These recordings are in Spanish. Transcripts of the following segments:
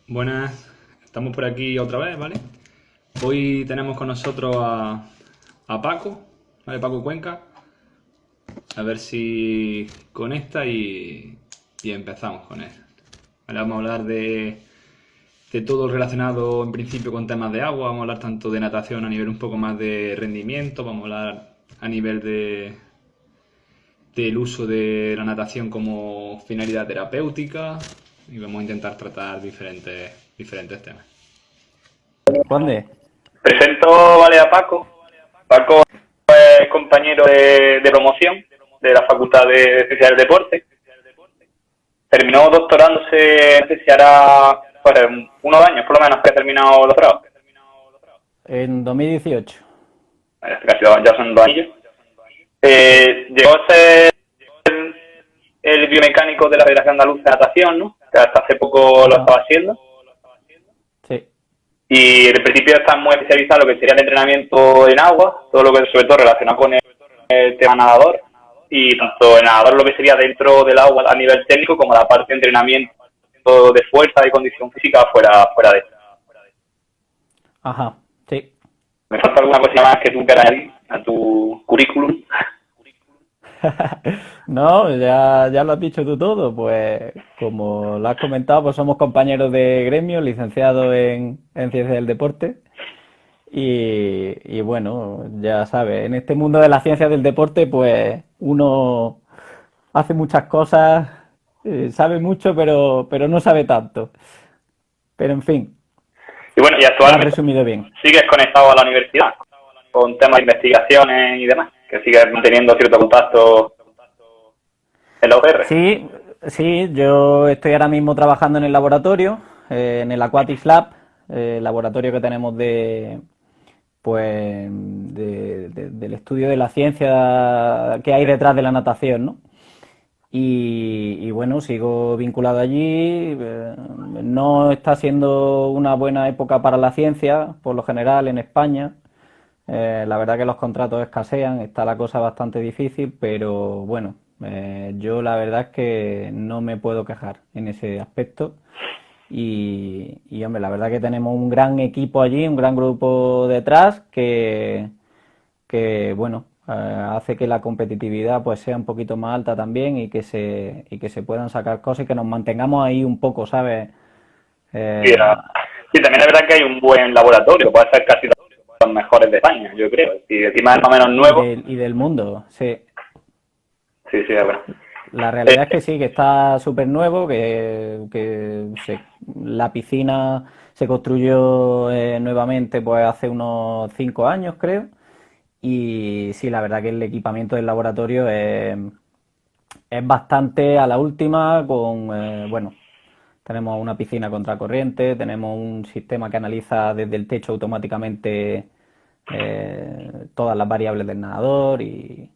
Buenas, estamos por aquí otra vez, ¿vale? Hoy tenemos con nosotros a Paco, ¿vale? Paco Cuenca. A ver si conecta y empezamos con él. Vale, vamos a hablar de todo relacionado en principio con temas de agua. Vamos a hablar tanto de natación a nivel un poco más de rendimiento. Vamos a hablar a nivel del uso de la natación como finalidad terapéutica. Y vamos a intentar tratar diferentes temas. Conde, Presento, vale, a Paco. Paco es compañero de promoción de la Facultad de Ciencias del Deporte. Terminó doctorándose, no sé si hará unos años por lo menos que ha terminado el doctorado. en 2018. Casi ya son 2 años. Llegó a ser el biomecánico de la Federación Andaluza de Natación, ¿no? Que hasta hace poco lo Ajá. estaba haciendo. Sí, Y en principio está muy especializado en lo que sería el entrenamiento en agua, todo lo que sobre todo relacionado con el tema nadador, y tanto el nadador lo que sería dentro del agua a nivel técnico como la parte de entrenamiento de fuerza y condición física fuera de esto. ajá, sí. ¿Me falta alguna cosilla más que tú quieras añadir a tu currículum? No, ya lo has dicho tú todo. Pues como lo has comentado, pues somos compañeros de gremio, licenciados en Ciencias del Deporte. Y bueno, ya sabes, en este mundo de las ciencias del deporte, pues uno hace muchas cosas, sabe mucho, pero no sabe tanto. Pero en fin, Y bueno, y lo has actualmente resumido bien. sigues conectado a la universidad con temas de investigaciones y demás, que sigues manteniendo cierto contacto en la UGR. Sí, sí, yo estoy ahora mismo trabajando en el laboratorio, en el Aquatics Lab, laboratorio que tenemos pues, del estudio de la ciencia que hay detrás de la natación, ¿no? Y bueno, sigo vinculado allí. No está siendo una buena época para la ciencia, por lo general en España. La verdad que los contratos escasean, está la cosa bastante difícil, pero bueno, yo la verdad es que no me puedo quejar en ese aspecto. Hombre, la verdad que tenemos un gran equipo allí, un gran grupo detrás que bueno, hace que la competitividad pues sea un poquito más alta también y que se puedan sacar cosas y que nos mantengamos ahí un poco, ¿sabes? Sí, Eh, sí, también es verdad que hay un buen laboratorio, puede ser casi los mejores de España, yo creo. Y encima es más o menos nuevo. y del mundo, sí. Sí, sí, es verdad. La Eh, realidad es que sí, que está súper nuevo, la piscina se construyó nuevamente pues hace unos 5 años, creo. Y sí, la verdad que el equipamiento del laboratorio es bastante a la última, bueno, tenemos una piscina contracorriente, tenemos un sistema que analiza desde el techo automáticamente todas las variables del nadador y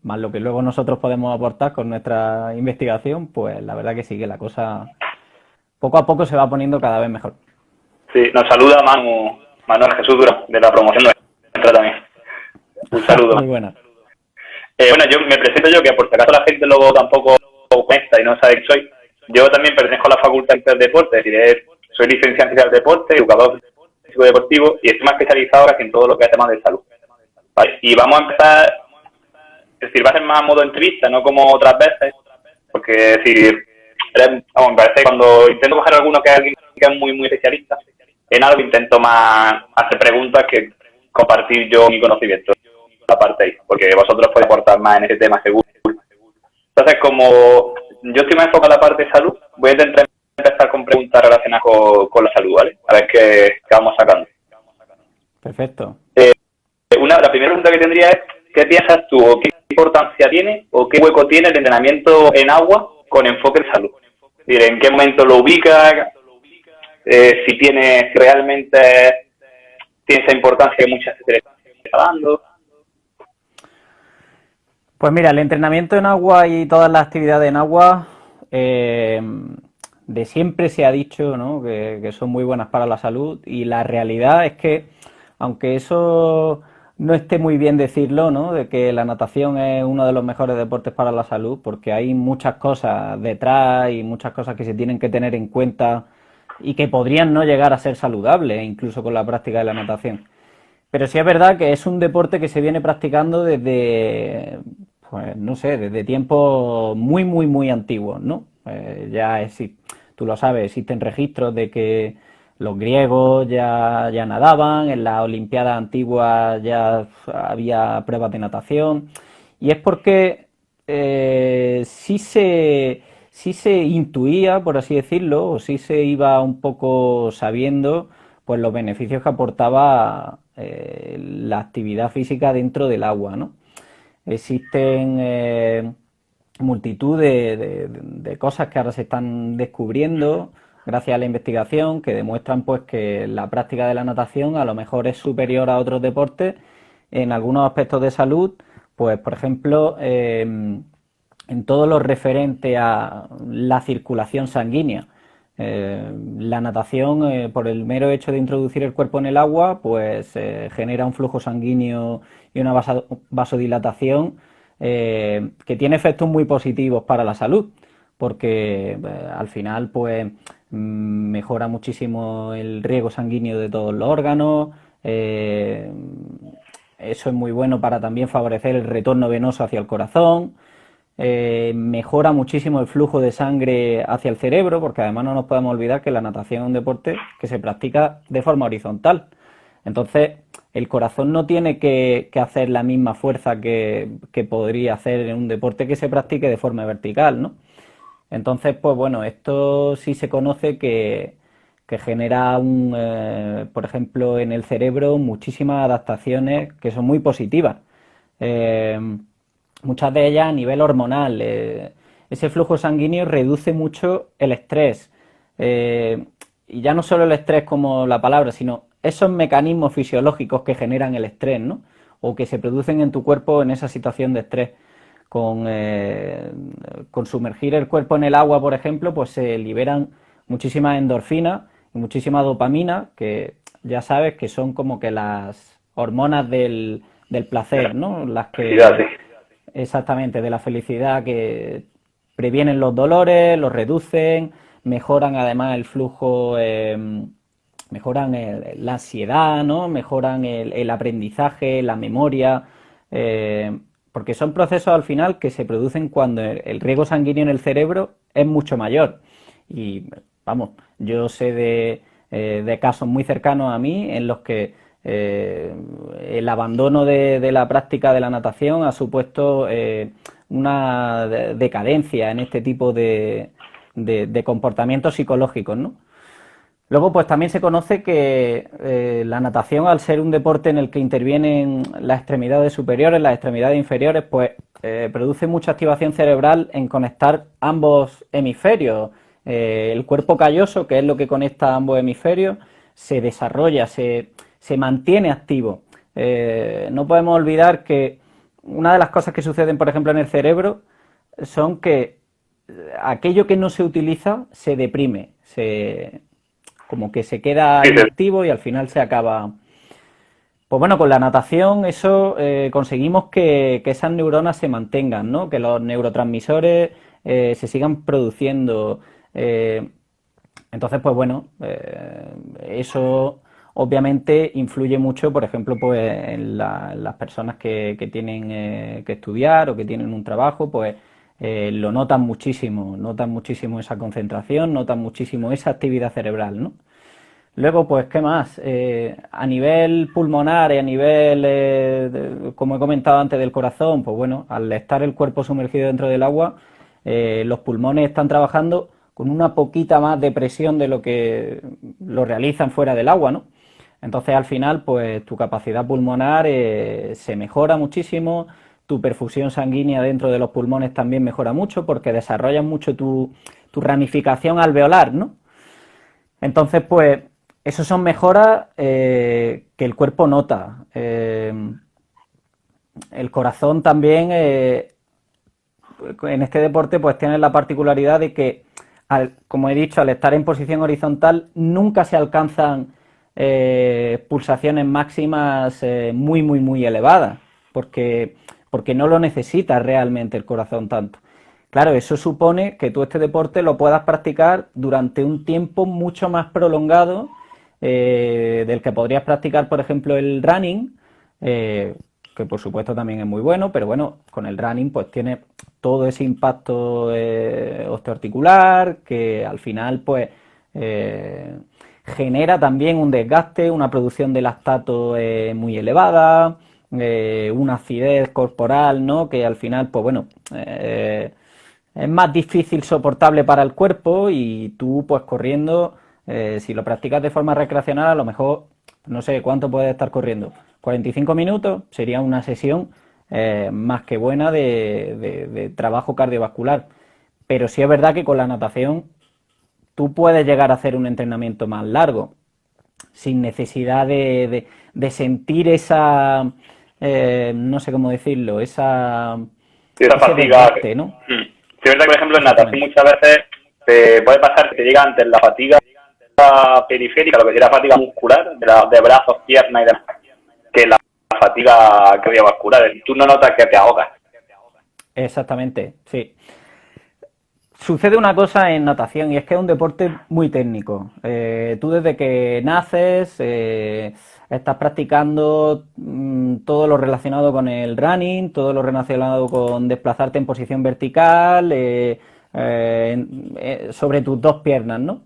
más lo que luego nosotros podemos aportar con nuestra investigación, pues la verdad que sí, que la cosa poco a poco se va poniendo cada vez mejor. sí, nos saluda Manuel Jesús Durán, de la promoción nuestra también. Un saludo. Muy buena. Bueno, yo me presento yo, que por si acaso la gente luego tampoco cuenta y no sabe quién soy. Yo también pertenezco a la Facultad de Deporte, es decir, soy licenciado en Ciencias del Deporte, educador físico deportivo y estoy más especializado casi en todo lo que es temas de salud. Vale, y vamos a empezar, es decir, va a ser más a modo entrevista, no como otras veces, porque es decir, vamos, me parece que cuando intento coger a alguno que es alguien que es muy especialista en algo, intento más hacer preguntas que compartir yo mi conocimiento la parte ahí, porque vosotros podéis aportar más en ese tema seguro. Entonces, como yo estoy más enfocado en la parte de salud, voy a intentar empezar con preguntas relacionadas con la salud, ¿vale? A ver qué vamos sacando. Perfecto. La primera pregunta que tendría es, ¿qué piensas tú o qué importancia tiene o qué hueco tiene el entrenamiento en agua con enfoque en salud? Es decir, ¿en qué momento lo ubicas? Si tiene realmente tiene esa importancia que muchas veces le está dando. Pues mira, el entrenamiento en agua y todas las actividades en agua, de siempre se ha dicho, ¿no?, que son muy buenas para la salud y la realidad es que, aunque eso no esté muy bien decirlo, ¿no?, de que la natación es uno de los mejores deportes para la salud, porque hay muchas cosas detrás y muchas cosas que se tienen que tener en cuenta y que podrían no llegar a ser saludables, incluso con la práctica de la natación. Pero sí es verdad que es un deporte que se viene practicando desde, pues no sé, desde tiempos muy, muy, muy antiguos, ¿no? Tú lo sabes, existen registros de que los griegos ya nadaban, en las Olimpiadas antiguas ya había pruebas de natación, y es porque sí se intuía, por así decirlo, o sí se iba un poco sabiendo pues los beneficios que aportaba la actividad física dentro del agua, ¿no? Existen multitud de cosas que ahora se están descubriendo gracias a la investigación que demuestran pues que la práctica de la natación a lo mejor es superior a otros deportes en algunos aspectos de salud, pues por ejemplo en todo lo referente a la circulación sanguínea. La natación, por el mero hecho de introducir el cuerpo en el agua, pues genera un flujo sanguíneo y una vasodilatación que tiene efectos muy positivos para la salud, porque al final pues mejora muchísimo el riego sanguíneo de todos los órganos. Eso es muy bueno para también favorecer el retorno venoso hacia el corazón. Mejora muchísimo el flujo de sangre hacia el cerebro, porque además no nos podemos olvidar que la natación es un deporte que se practica de forma horizontal. Entonces, el corazón no tiene que hacer la misma fuerza que podría hacer en un deporte que se practique de forma vertical, ¿no? Entonces, pues bueno, esto sí se conoce que genera, por ejemplo, en el cerebro muchísimas adaptaciones que son muy positivas. Eh, Muchas de ellas a nivel hormonal. Ese flujo sanguíneo reduce mucho el estrés. Y ya no solo el estrés como la palabra, sino esos mecanismos fisiológicos que generan el estrés, ¿no? O que se producen en tu cuerpo en esa situación de estrés. Con sumergir el cuerpo en el agua, por ejemplo, pues se liberan muchísimas endorfinas y muchísima dopamina, que ya sabes que son como que las hormonas del placer, ¿no? Las Felicidad, que sí. exactamente, de la felicidad, que previenen los dolores, los reducen, mejoran además el flujo, mejoran la ansiedad, ¿no? Mejoran el aprendizaje, la memoria, porque son procesos al final que se producen cuando el riego sanguíneo en el cerebro es mucho mayor. Y vamos, yo sé de casos muy cercanos a mí en los que el abandono de la práctica de la natación ha supuesto una decadencia en este tipo de comportamientos psicológicos, ¿no? Luego, pues también se conoce que la natación, al ser un deporte en el que intervienen las extremidades superiores, las extremidades inferiores, pues produce mucha activación cerebral en conectar ambos hemisferios. El cuerpo calloso, que es lo que conecta ambos hemisferios, se desarrolla, se mantiene activo. No podemos olvidar que una de las cosas que suceden, por ejemplo, en el cerebro son que aquello que no se utiliza se deprime, como que se queda inactivo y al final se acaba. Pues bueno, con la natación eso conseguimos que esas neuronas se mantengan, ¿no? Que los neurotransmisores se sigan produciendo. Entonces, pues bueno, eso obviamente influye mucho, por ejemplo, pues en las personas que tienen que estudiar o que tienen un trabajo, pues notan muchísimo esa concentración, notan muchísimo esa actividad cerebral, ¿no? Luego, pues, ¿qué más? A nivel pulmonar y a nivel, como he comentado antes, del corazón, pues bueno, al estar el cuerpo sumergido dentro del agua, los pulmones están trabajando con una poquita más de presión de lo que lo realizan fuera del agua, ¿no? Entonces, al final, pues tu capacidad pulmonar se mejora muchísimo, tu perfusión sanguínea dentro de los pulmones también mejora mucho porque desarrollas mucho tu ramificación alveolar, ¿no? Entonces, pues, eso son mejoras que el cuerpo nota. El corazón también, en este deporte, pues tiene la particularidad de que, como he dicho, al estar en posición horizontal, nunca se alcanzan pulsaciones máximas muy elevadas, porque no lo necesita realmente el corazón tanto. claro, eso supone que tú este deporte lo puedas practicar durante un tiempo mucho más prolongado del que podrías practicar, por ejemplo, el running, que por supuesto también es muy bueno, pero bueno, con el running pues tiene todo ese impacto osteoarticular que al final pues genera también un desgaste, una producción de lactato muy elevada, una acidez corporal, ¿no? Que al final pues bueno, es más difícil soportable para el cuerpo y tú pues corriendo, si lo practicas de forma recreacional, a lo mejor, no sé, ¿cuánto puedes estar corriendo? 45 minutos sería una sesión más que buena de trabajo cardiovascular. Pero sí es verdad que con la natación tú puedes llegar a hacer un entrenamiento más largo, sin necesidad de sentir esa, no sé cómo decirlo, esa, Sí, esa ese fatiga. desgaste, ¿no? Sí, es verdad que, por ejemplo, en natación Exactamente. muchas veces te puede pasar que te llega antes la fatiga periférica, lo que sería fatiga muscular, de brazos, piernas y demás, que la fatiga cardiovascular. Tú no notas que te ahogas. Exactamente, sí. Sucede una cosa en natación y es que es un deporte muy técnico. Tú desde que naces estás practicando todo lo relacionado con el running, todo lo relacionado con desplazarte en posición vertical sobre tus dos piernas, ¿no?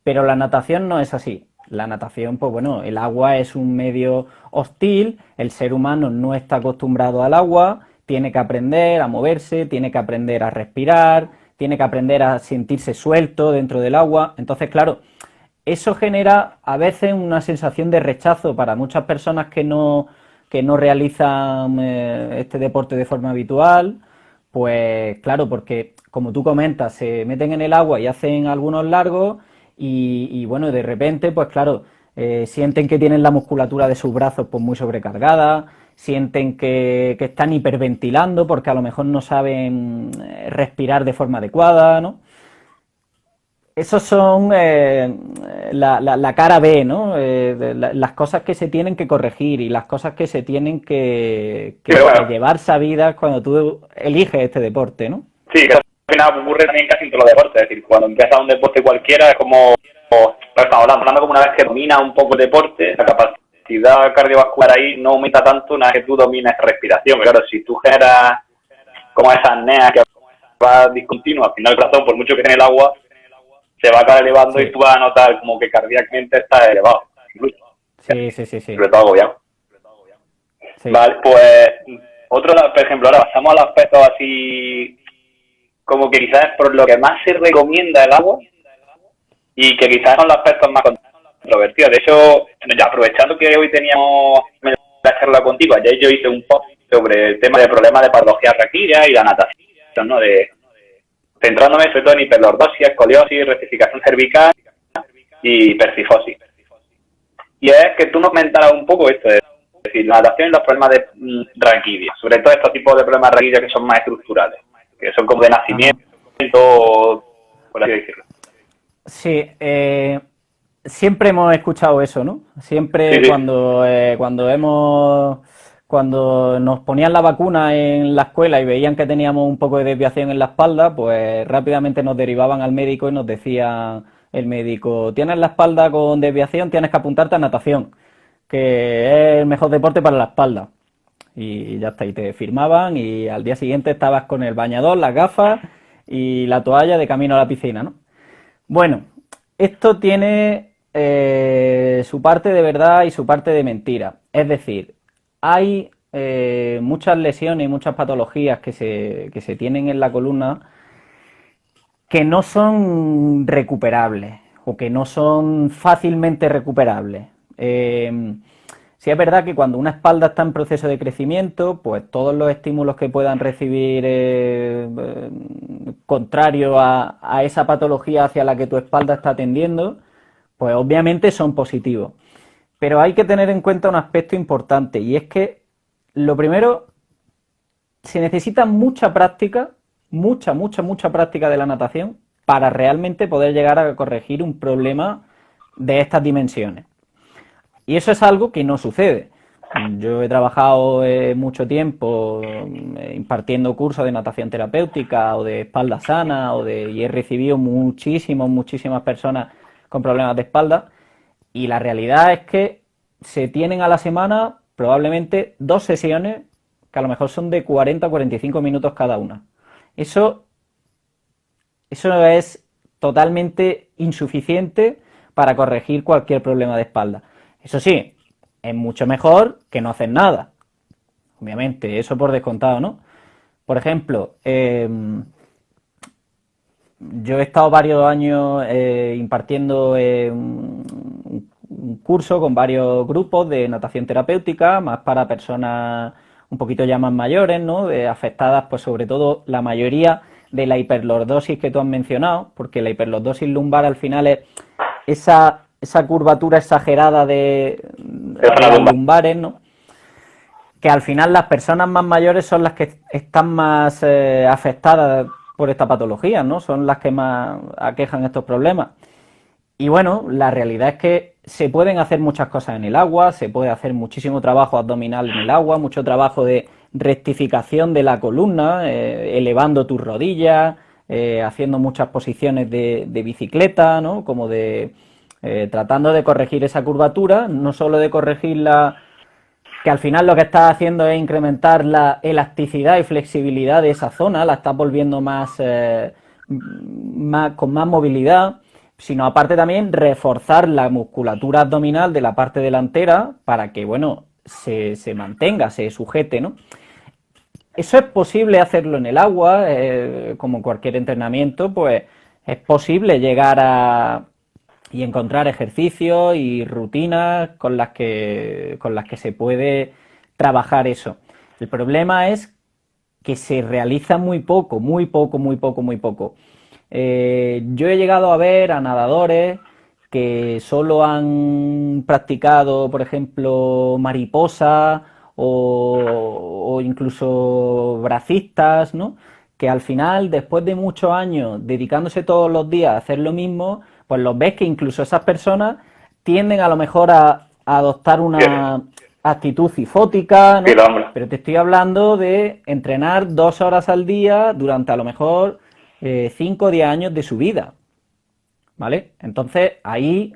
Pero la natación no es así. La natación, pues bueno, el agua es un medio hostil, el ser humano no está acostumbrado al agua, tiene que aprender a moverse, tiene que aprender a respirar, tiene que aprender a sentirse suelto dentro del agua. Entonces, claro, eso genera a veces una sensación de rechazo para muchas personas que no realizan este deporte de forma habitual. Pues claro, porque como tú comentas, se meten en el agua y hacen algunos largos y bueno, de repente, pues claro, sienten que tienen la musculatura de sus brazos pues muy sobrecargada, sienten que están hiperventilando porque a lo mejor no saben respirar de forma adecuada, ¿no? Esos son la cara B, ¿no? Las cosas que se tienen que corregir y las cosas que se tienen Pero que bueno, llevar sabidas cuando tú eliges este deporte, ¿no? sí, que al final ocurre también casi en todos los deportes. Es decir, cuando empiezas un deporte cualquiera es como, estamos hablando como una vez que dominas un poco el deporte, la capacidad cardiovascular ahí no aumenta tanto una vez que tú dominas respiración. Claro, si tú generas como esa apnea que va discontinua, al final el corazón, por mucho que esté en el agua, se va a acabar elevando y Sí, tú vas a notar como que cardíacamente está elevado, incluso, sí, sí, sí, sí, sobre todo agobiado. sí. Vale, pues otro, por ejemplo, ahora pasamos al aspecto así como que quizás es por lo que más se recomienda el agua y que quizás son los aspectos más controvertidos. De hecho, ya aprovechando que hoy teníamos la charla contigo, ayer yo hice un post sobre el tema de problemas de patología raquídea y la natación, ¿no? Centrándome sobre todo en hiperlordosis, escoliosis, rectificación cervical y percifosis. Y es que tú nos comentaras un poco esto, es decir, la natación y los problemas de raquidia, sobre todo estos tipos de problemas de raquidia que son más estructurales, que son como de Ajá. nacimiento, por así decirlo. Sí, siempre hemos escuchado eso, ¿no? Sí, Siempre sí. cuando nos ponían la vacuna en la escuela y veían que teníamos un poco de desviación en la espalda, pues rápidamente nos derivaban al médico y nos decía el médico, tienes la espalda con desviación, tienes que apuntarte a natación, que es el mejor deporte para la espalda. Y ya está, y te firmaban y al día siguiente estabas con el bañador, las gafas y la toalla de camino a la piscina, ¿no? Bueno, esto tiene su parte de verdad y su parte de mentira. Es decir, hay muchas lesiones y muchas patologías que se tienen en la columna que no son recuperables o que no son fácilmente recuperables. Sí es verdad que cuando una espalda está en proceso de crecimiento, pues todos los estímulos que puedan recibir contrario a esa patología hacia la que tu espalda está tendiendo, pues obviamente son positivos. Pero hay que tener en cuenta un aspecto importante y es que lo primero, se necesita mucha práctica, mucha práctica de la natación para realmente poder llegar a corregir un problema de estas dimensiones. Y eso es algo que no sucede. Yo he trabajado mucho tiempo impartiendo cursos de natación terapéutica o de espalda sana y he recibido muchísimas personas con problemas de espalda y la realidad es que se tienen a la semana probablemente 2 sesiones que a lo mejor son de 40 a 45 minutos cada una. Eso es totalmente insuficiente para corregir cualquier problema de espalda. Eso sí, es mucho mejor que no hacer nada. Obviamente, eso por descontado, ¿no? Por ejemplo, yo he estado varios años impartiendo un curso con varios grupos de natación terapéutica, más para personas un poquito ya más mayores, ¿no? Afectadas, pues sobre todo la mayoría de la hiperlordosis que tú has mencionado, porque la hiperlordosis lumbar al final es esa curvatura exagerada de las lumbares, ¿no? Que al final las personas más mayores son las que están más afectadas por esta patología, ¿no? Son las que más aquejan estos problemas. Y bueno, la realidad es que se pueden hacer muchas cosas en el agua, se puede hacer muchísimo trabajo abdominal en el agua, mucho trabajo de rectificación de la columna, elevando tus rodillas, haciendo muchas posiciones de bicicleta, ¿no? Como tratando de corregir esa curvatura, no solo de corregirla, que al final lo que estás haciendo es incrementar la elasticidad y flexibilidad de esa zona, la estás volviendo con más movilidad, sino aparte también reforzar la musculatura abdominal de la parte delantera para que, bueno, se mantenga, se sujete, ¿no? Eso es posible hacerlo en el agua, como cualquier entrenamiento, pues es posible llegar y encontrar ejercicios y rutinas con las que se puede trabajar eso. El problema es que se realiza muy poco. Yo he llegado a ver a nadadores que solo han practicado, por ejemplo, mariposa o incluso bracistas, ¿no? Que al final, después de muchos años dedicándose todos los días a hacer lo mismo, pues los ves que incluso esas personas tienden a lo mejor a adoptar una actitud cifótica, ¿no? Pero te estoy hablando de entrenar 2 horas al día durante a lo mejor 5 o 10 años de su vida, ¿vale? Entonces ahí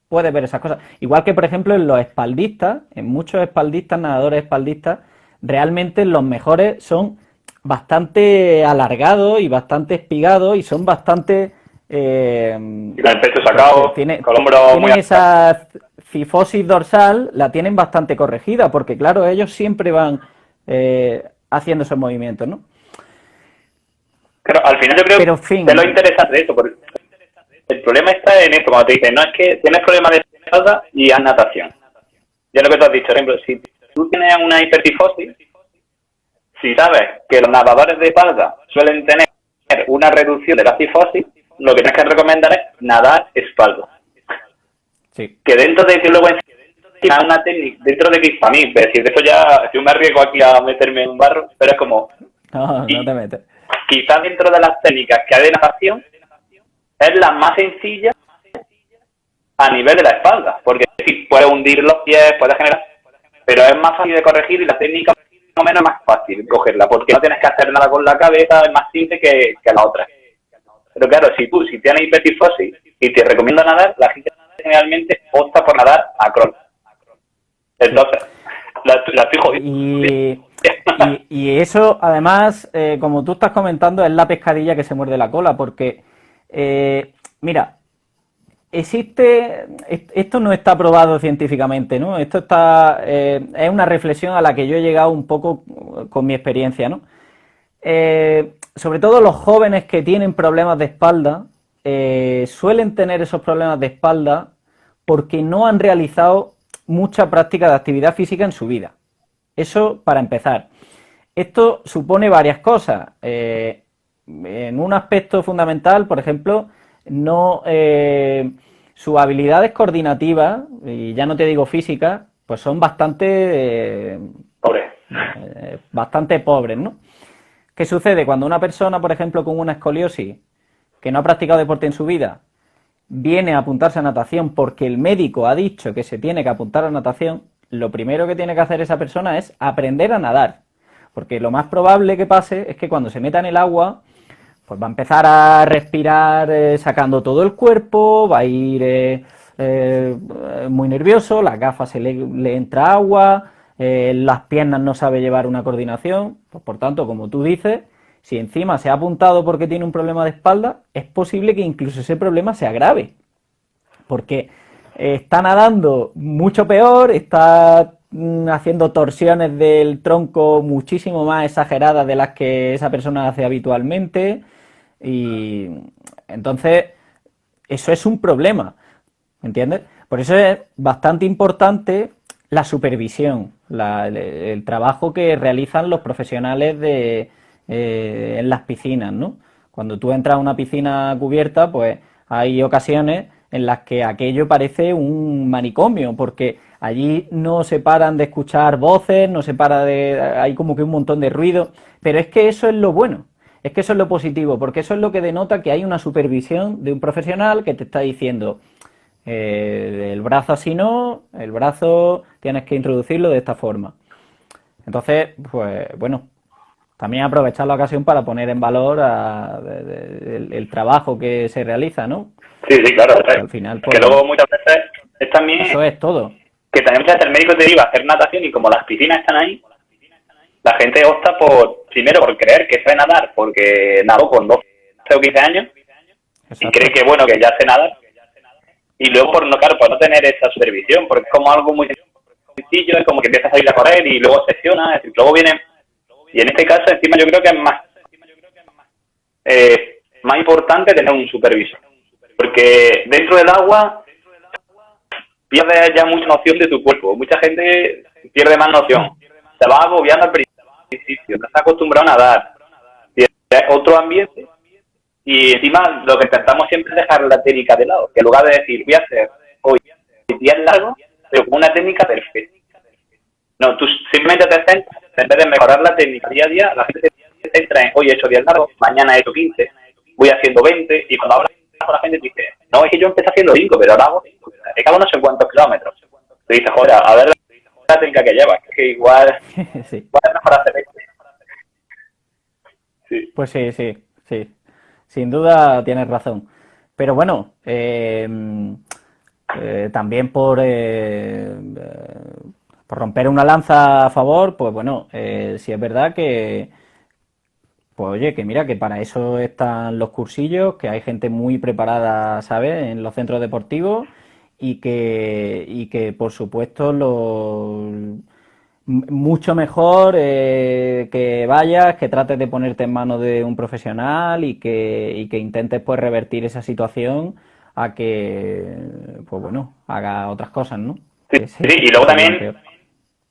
puedes ver esas cosas. Igual que, por ejemplo, en los espaldistas, en muchos espaldistas, nadadores espaldistas, realmente los mejores son bastante alargados y bastante espigados y son bastante... y con el pecho sacado, con el hombro muy esa cifosis dorsal la tienen bastante corregida, porque claro, ellos siempre van haciendo esos movimientos, ¿no? Pero al final yo creo que es lo interesante de esto, porque el problema está en esto, cuando te dicen, no, es que tienes problemas de espalda y haz natación. Ya lo que tú has dicho, por ejemplo, si tú tienes una hipertifosis, si sabes que los nadadores de espalda suelen tener una reducción de la cifosis, lo que tienes que recomendar es nadar espalda. Sí. Que dentro de que luego encima una técnica, dentro de que para mí, es decir, de eso ya, yo me arriesgo aquí a meterme en un barro, pero es como... No te metes. Quizás dentro de las técnicas que hay de natación, es la más sencilla a nivel de la espalda, porque si puedes hundir los pies, puedes generar, pero es más fácil de corregir y la técnica no menos es más fácil cogerla, porque no tienes que hacer nada con la cabeza, es más simple que la otra. Pero claro, si tienes hipertifosis y te recomiendo nadar, la gente generalmente opta por nadar a crawl. Entonces, la estoy jodiendo. Y eso, además, como tú estás comentando, es la pescadilla que se muerde la cola, porque, mira, esto no está probado científicamente, ¿no? Esto es una reflexión a la que yo he llegado un poco con mi experiencia, ¿no? Sobre todo los jóvenes que tienen problemas de espalda, suelen tener esos problemas de espalda porque no han realizado mucha práctica de actividad física en su vida. Eso para empezar. Esto supone varias cosas. En un aspecto fundamental, por ejemplo, sus habilidades coordinativas, y ya no te digo físicas, pues son bastante pobres, ¿no? ¿Qué sucede? Cuando una persona, por ejemplo, con una escoliosis, que no ha practicado deporte en su vida, viene a apuntarse a natación porque el médico ha dicho que se tiene que apuntar a natación, lo primero que tiene que hacer esa persona es aprender a nadar. Porque lo más probable que pase es que cuando se meta en el agua, pues va a empezar a respirar sacando todo el cuerpo, va a ir muy nervioso, las gafas le entra agua, las piernas no sabe llevar una coordinación. Pues, por tanto, como tú dices, si encima se ha apuntado porque tiene un problema de espalda, es posible que incluso ese problema se agrave. Porque está nadando mucho peor, está haciendo torsiones del tronco muchísimo más exageradas de las que esa persona hace habitualmente, y entonces eso es un problema, ¿entiendes? Por eso es bastante importante la supervisión, el trabajo que realizan los profesionales en las piscinas, ¿no? Cuando tú entras a una piscina cubierta, pues hay ocasiones en las que aquello parece un manicomio, porque allí no se paran de escuchar voces, no se para hay como que un montón de ruido, pero es que eso es lo bueno, es que eso es lo positivo, porque eso es lo que denota que hay una supervisión de un profesional que te está diciendo, el brazo así no, el brazo tienes que introducirlo de esta forma. Entonces, pues bueno, también aprovechar la ocasión para poner en valor el trabajo que se realiza, ¿no? Sí, sí, claro. Que al final, que luego muchas veces es también eso es todo. Que también muchas veces el médico te iba a hacer natación y como las piscinas están ahí, la gente opta primero por creer que sabe nadar porque nadó con 12 o 15 años. Exacto. Y cree que bueno, que ya sé nadar. Y luego por no tener esa supervisión, porque es como algo muy sencillo, es como que empiezas a ir a correr y luego sesionas, y luego viene. Y en este caso encima yo creo que es más importante tener un supervisor. Porque dentro del agua pierdes ya mucha noción de tu cuerpo. Mucha gente pierde más noción. Se va agobiando al principio, no está acostumbrado a nadar. Es otro ambiente. Y encima lo que intentamos siempre es dejar la técnica de lado. Que en lugar de decir, voy a hacer hoy 10 largos, pero con una técnica perfecta. No, tú simplemente te centras, en vez de mejorar la técnica día a día, la gente se centra en, hoy he hecho 10 largos, mañana he hecho 15, voy haciendo 20, y cuando hablas con la gente dice, no, es que yo empecé haciendo 5, pero ahora hago 5, he cabo no sé cuántos kilómetros. Te dices, joder, a ver la técnica que llevas, que igual, sí. igual es mejor hacer esto. Sí. Pues sí. Sin duda tienes razón. Pero bueno, también por romper una lanza a favor, pues bueno, sí es verdad que, pues oye, que mira, que para eso están los cursillos, que hay gente muy preparada, ¿sabes?, en los centros deportivos y que por supuesto mucho mejor que vayas, que trates de ponerte en manos de un profesional y que intentes pues revertir esa situación a que, pues bueno, haga otras cosas, ¿no? Sí, y luego también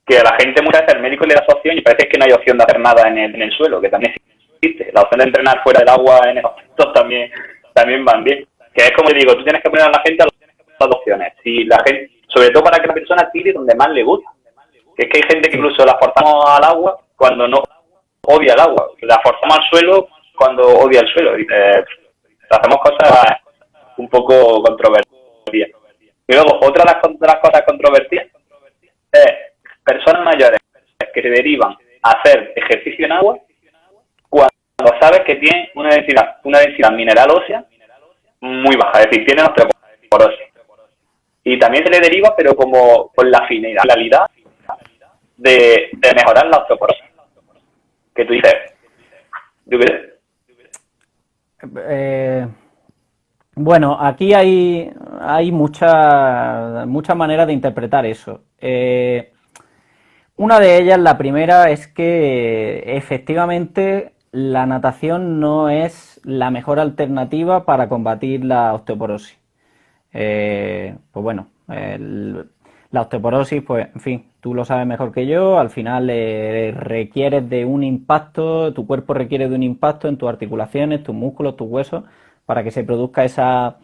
que a la gente muchas veces el médico le da su opción y parece que no hay opción de hacer nada en el suelo, que también existe. La opción de entrenar fuera del agua en esos puntos también van bien. Que es como digo, tú tienes que poner a la gente a las opciones. Si la gente, sobre todo para que la persona tire donde más le gusta. Que es que hay gente que incluso la forzamos al agua cuando no odia el agua. La forzamos al suelo cuando odia el suelo. Y, hacemos cosas un poco controvertidas. Y luego, otra de las cosas controvertidas es personas mayores que se derivan a hacer ejercicio en agua cuando sabes que tienen una densidad mineral ósea muy baja, es decir, tienen osteoporosis. Y también se le deriva, pero como con la finalidad de mejorar la osteoporosis. Que tú dices, ¿yo qué sé? Bueno, aquí hay muchas maneras de interpretar eso. Una de ellas, la primera, es que efectivamente la natación no es la mejor alternativa para combatir la osteoporosis. Pues bueno, la osteoporosis, pues en fin, tú lo sabes mejor que yo, al final requieres de un impacto, tu cuerpo requiere de un impacto en tus articulaciones, tus músculos, tus huesos, para que se produzca esa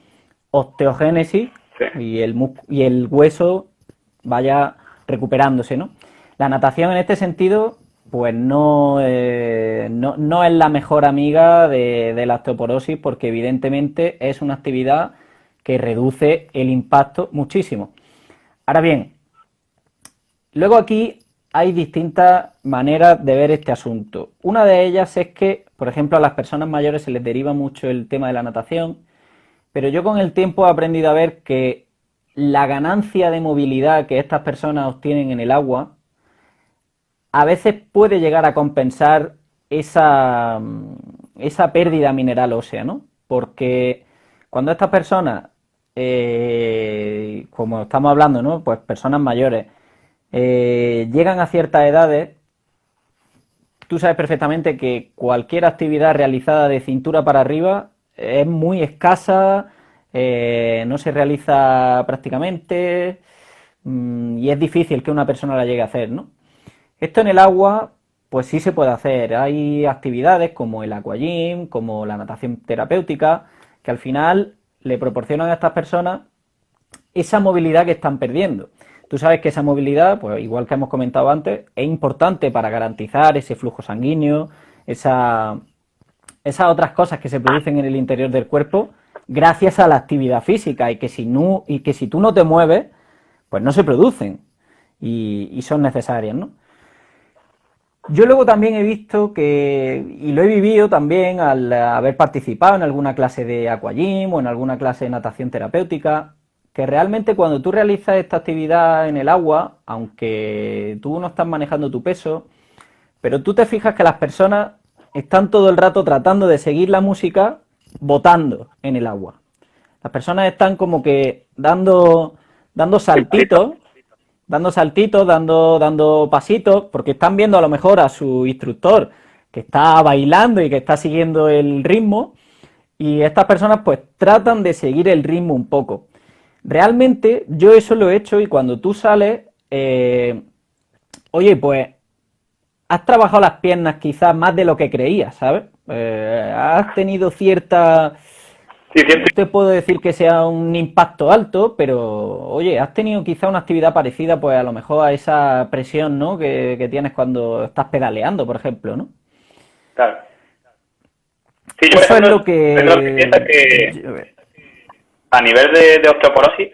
osteogénesis y el hueso vaya recuperándose, ¿no? La natación en este sentido, pues no es la mejor amiga de la osteoporosis porque evidentemente es una actividad que reduce el impacto muchísimo. Ahora bien, luego aquí hay distintas maneras de ver este asunto. Una de ellas es que, por ejemplo, a las personas mayores se les deriva mucho el tema de la natación, pero yo con el tiempo he aprendido a ver que la ganancia de movilidad que estas personas obtienen en el agua a veces puede llegar a compensar esa pérdida mineral ósea, ¿no? Porque cuando estas personas, como estamos hablando, ¿no? Pues personas mayores, llegan a ciertas edades, tú sabes perfectamente que cualquier actividad realizada de cintura para arriba es muy escasa, no se realiza prácticamente y es difícil que una persona la llegue a hacer, ¿no? Esto en el agua, pues sí se puede hacer. Hay actividades como el aquagym, como la natación terapéutica, que al final le proporcionan a estas personas esa movilidad que están perdiendo. Tú sabes que esa movilidad, pues igual que hemos comentado antes, es importante para garantizar ese flujo sanguíneo, esas otras cosas que se producen en el interior del cuerpo gracias a la actividad física y que si tú no te mueves, pues no se producen y son necesarias, ¿no? Yo luego también he visto que, y lo he vivido también al haber participado en alguna clase de aquagym o en alguna clase de natación terapéutica, que realmente cuando tú realizas esta actividad en el agua, aunque tú no estás manejando tu peso, pero tú te fijas que las personas están todo el rato tratando de seguir la música botando en el agua. Las personas están como que dando saltitos, dando pasitos, porque están viendo a lo mejor a su instructor que está bailando y que está siguiendo el ritmo, y estas personas pues tratan de seguir el ritmo un poco. Realmente yo eso lo he hecho y cuando tú sales, oye, pues has trabajado las piernas quizás más de lo que creías, ¿sabes? Has tenido cierta... Sí, No te puedo decir que sea un impacto alto, pero oye, has tenido quizá una actividad parecida, pues a lo mejor a esa presión, ¿no? que tienes cuando estás pedaleando, por ejemplo, ¿no? claro. Sí, yo, por Eso es ejemplo, lo que... soy de los que piensa que a nivel de osteoporosis,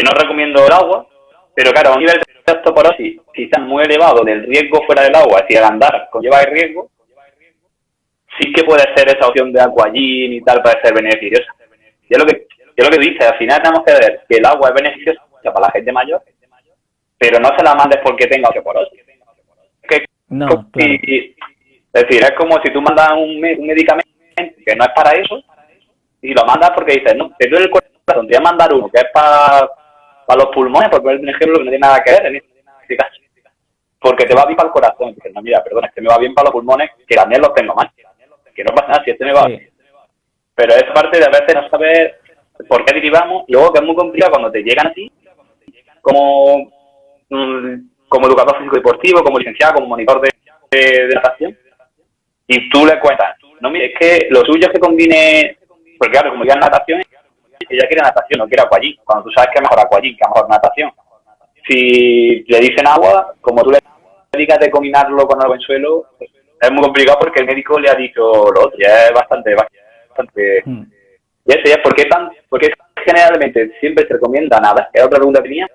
no recomiendo el agua, pero claro, a un nivel de osteoporosis quizás muy elevado del riesgo fuera del agua, es decir, al andar conlleva el riesgo, sí que puede ser esa opción de aquagym y tal, puede ser beneficiosa. Yo lo que dice, al final tenemos que ver que el agua es beneficiosa para la gente mayor, pero no se la mandes porque tenga osteoporosis. No, claro. Es decir, es como si tú mandas un medicamento que no es para eso y lo mandas porque dices, no, te duele el corazón, te voy a mandar uno que es para los pulmones, porque es un ejemplo que no tiene nada que ver en este caso. Porque te va bien para el corazón. Dices, no, mira, perdona, este me va bien para los pulmones, que también los tengo mal. Que no pasa nada si este me va bien. Pero esa parte de a veces no saber por qué derivamos, y luego que es muy complicado cuando te llegan así, como educador físico deportivo, como licenciado, como monitor de natación, y tú le cuentas, no, mire, es que lo suyo es que combine, porque claro, como ya natación, ella quiere natación, no quiere aquagym, cuando tú sabes que es mejor aquagym, que es mejor natación. Si le dicen agua, como tú le digas de combinarlo con algo en suelo, es muy complicado porque el médico le ha dicho lo otro, ya es bastante. Y eso ya es porque generalmente siempre se recomienda nada, que es otra pregunta que tenía,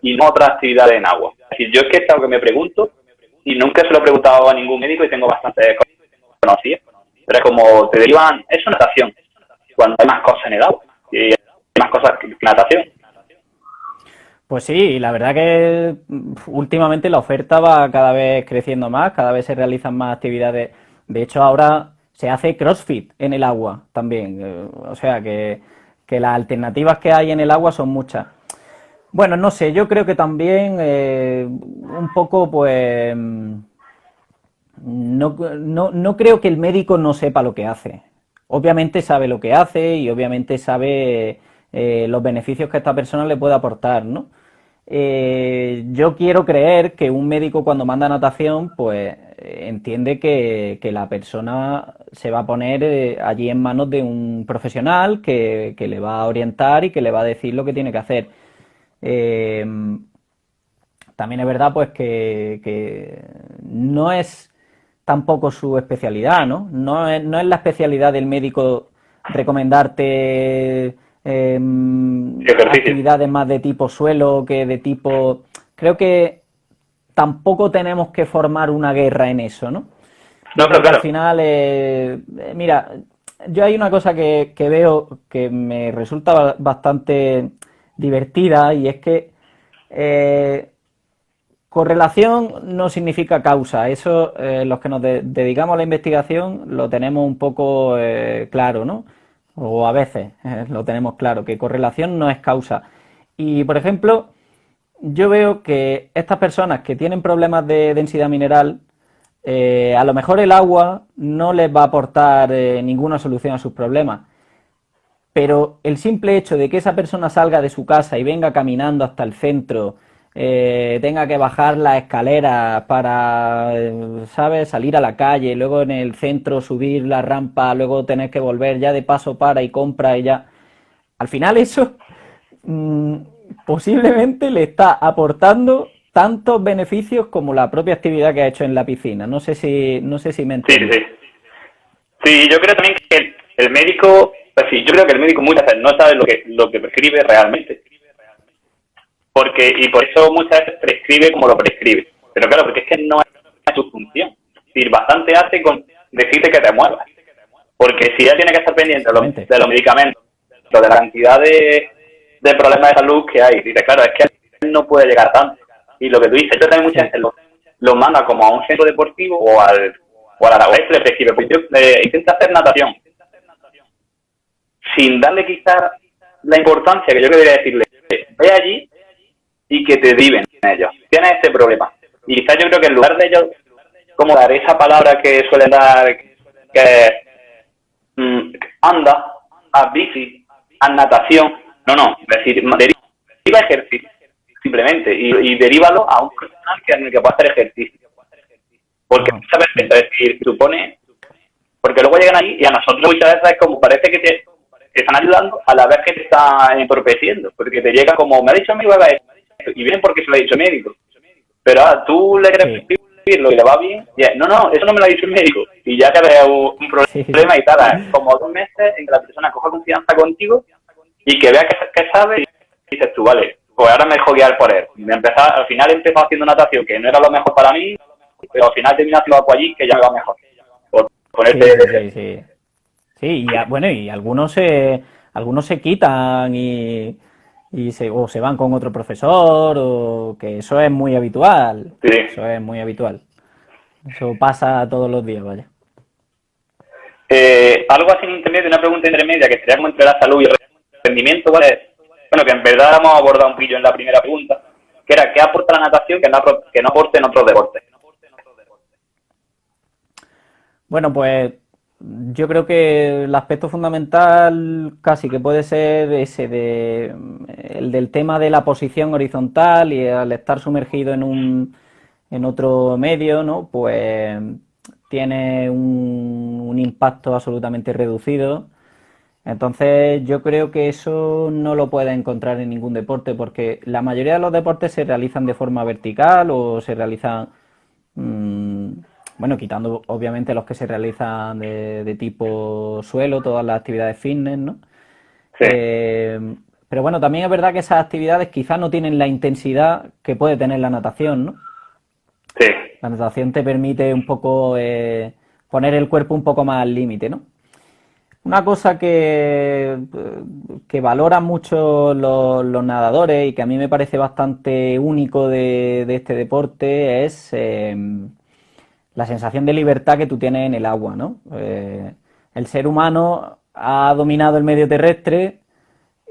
y no otras actividades en agua. Es decir, yo es que es algo que me pregunto y nunca se lo he preguntado a ningún médico y tengo bastante conocidas, pero es como te derivan, es una natación, cuando hay más cosas en el agua, y hay más cosas que natación. Pues sí, la verdad que últimamente la oferta va cada vez creciendo más, cada vez se realizan más actividades. De hecho, ahora se hace CrossFit en el agua también. O sea que las alternativas que hay en el agua son muchas. Bueno, no sé, yo creo que también un poco, pues, no creo que el médico no sepa lo que hace. Obviamente sabe lo que hace y obviamente sabe los beneficios que esta persona le puede aportar, ¿no? Yo quiero creer que un médico cuando manda natación, pues entiende que la persona se va a poner allí en manos de un profesional que le va a orientar y que le va a decir lo que tiene que hacer. También es verdad pues que no es tampoco su especialidad, ¿no? No es la especialidad del médico recomendarte actividades más de tipo suelo que de tipo creo que tampoco tenemos que formar una guerra en eso, ¿no? No, pero Creo que al claro, final, mira, yo hay una cosa que veo que me resulta bastante divertida y es que eh, correlación no significa causa. Eso, los que nos dedicamos a la investigación lo tenemos un poco claro, ¿no? O a veces lo tenemos claro, que correlación no es causa. Y, por ejemplo, yo veo que estas personas que tienen problemas de densidad mineral, a lo mejor el agua no les va a aportar ninguna solución a sus problemas, pero el simple hecho de que esa persona salga de su casa y venga caminando hasta el centro, tenga que bajar las escaleras para, ¿sabes?, salir a la calle, luego en el centro subir la rampa, luego tener que volver, ya de paso para y compra y ya. Al final eso mm, posiblemente le está aportando tantos beneficios como la propia actividad que ha hecho en la piscina. No sé si me sí, entiendes. sí. Sí, yo creo también que el médico, pues sí, yo creo que el médico muchas veces no sabe lo que prescribe realmente. Y por eso muchas veces prescribe como lo prescribe. Pero claro, porque es que no es su función. Es decir, bastante hace con decirte que te muevas. Porque si ya tiene que estar pendiente Exactamente. de los medicamentos, de la cantidad de problemas de salud que hay, dice, claro, es que él no puede llegar tanto. Y lo que tú dices, yo también muchas Sí, veces lo manda como a un centro deportivo o a la vez le prescribe. Pues yo intento hacer natación sin darle quizás la importancia que yo debería decirle. Ve allí y que te deriven ellos. Tienes este problema. Y quizás yo creo que en lugar de ellos, como dar esa palabra que suelen dar, que anda, haz bici, haz natación, no, es decir, deriva ejercicio, simplemente, y derívalo a un profesional en el que pueda hacer ejercicio. Porque ajá, sabes, sí, es decir, supone, porque luego llegan ahí y a nosotros muchas veces es como parece que te están ayudando a la vez que te están entorpeciendo, porque te llega como, me ha dicho mi amigo esto, y vienen porque se lo ha dicho el médico. Pero tú le quieres sí, prescribirlo y le va bien, y no, eso no me lo ha dicho el médico. Y ya te veo un sí, problema y tal, como 2 meses en que la persona coja confianza contigo y que vea que sabe y dices tú, vale, pues ahora me dejo guiar por él. Al final empezó haciendo natación que no era lo mejor para mí, pero al final terminé haciendo algo allí que ya me va mejor. Por ponerte sí, de sí, sí, ejemplo. sí. Sí, bueno, y algunos se quitan o se van con otro profesor, o que eso es muy habitual. Sí. Eso es muy habitual. Eso pasa todos los días, vaya. Algo así en internet, una pregunta intermedia que sería como entre la salud y el rendimiento, ¿vale? Bueno, que en verdad hemos abordado un pillo en la primera pregunta, que era ¿qué aporta la natación que no aporte en otros deportes? Bueno, pues yo creo que el aspecto fundamental casi que puede ser el del tema de la posición horizontal, y al estar sumergido en otro medio, ¿no? Pues tiene un impacto absolutamente reducido. Entonces yo creo que eso no lo puedes encontrar en ningún deporte, porque la mayoría de los deportes se realizan de forma vertical o se realizan, mm, bueno, quitando obviamente los que se realizan de tipo suelo, todas las actividades fitness, ¿no? Sí, Eh, pero bueno, también es verdad que esas actividades quizás no tienen la intensidad que puede tener la natación, ¿no? sí, La natación te permite un poco poner el cuerpo un poco más al límite, ¿no? Una cosa que valoran mucho los nadadores y que a mí me parece bastante único de este deporte es la sensación de libertad que tú tienes en el agua, ¿no? El ser humano ha dominado el medio terrestre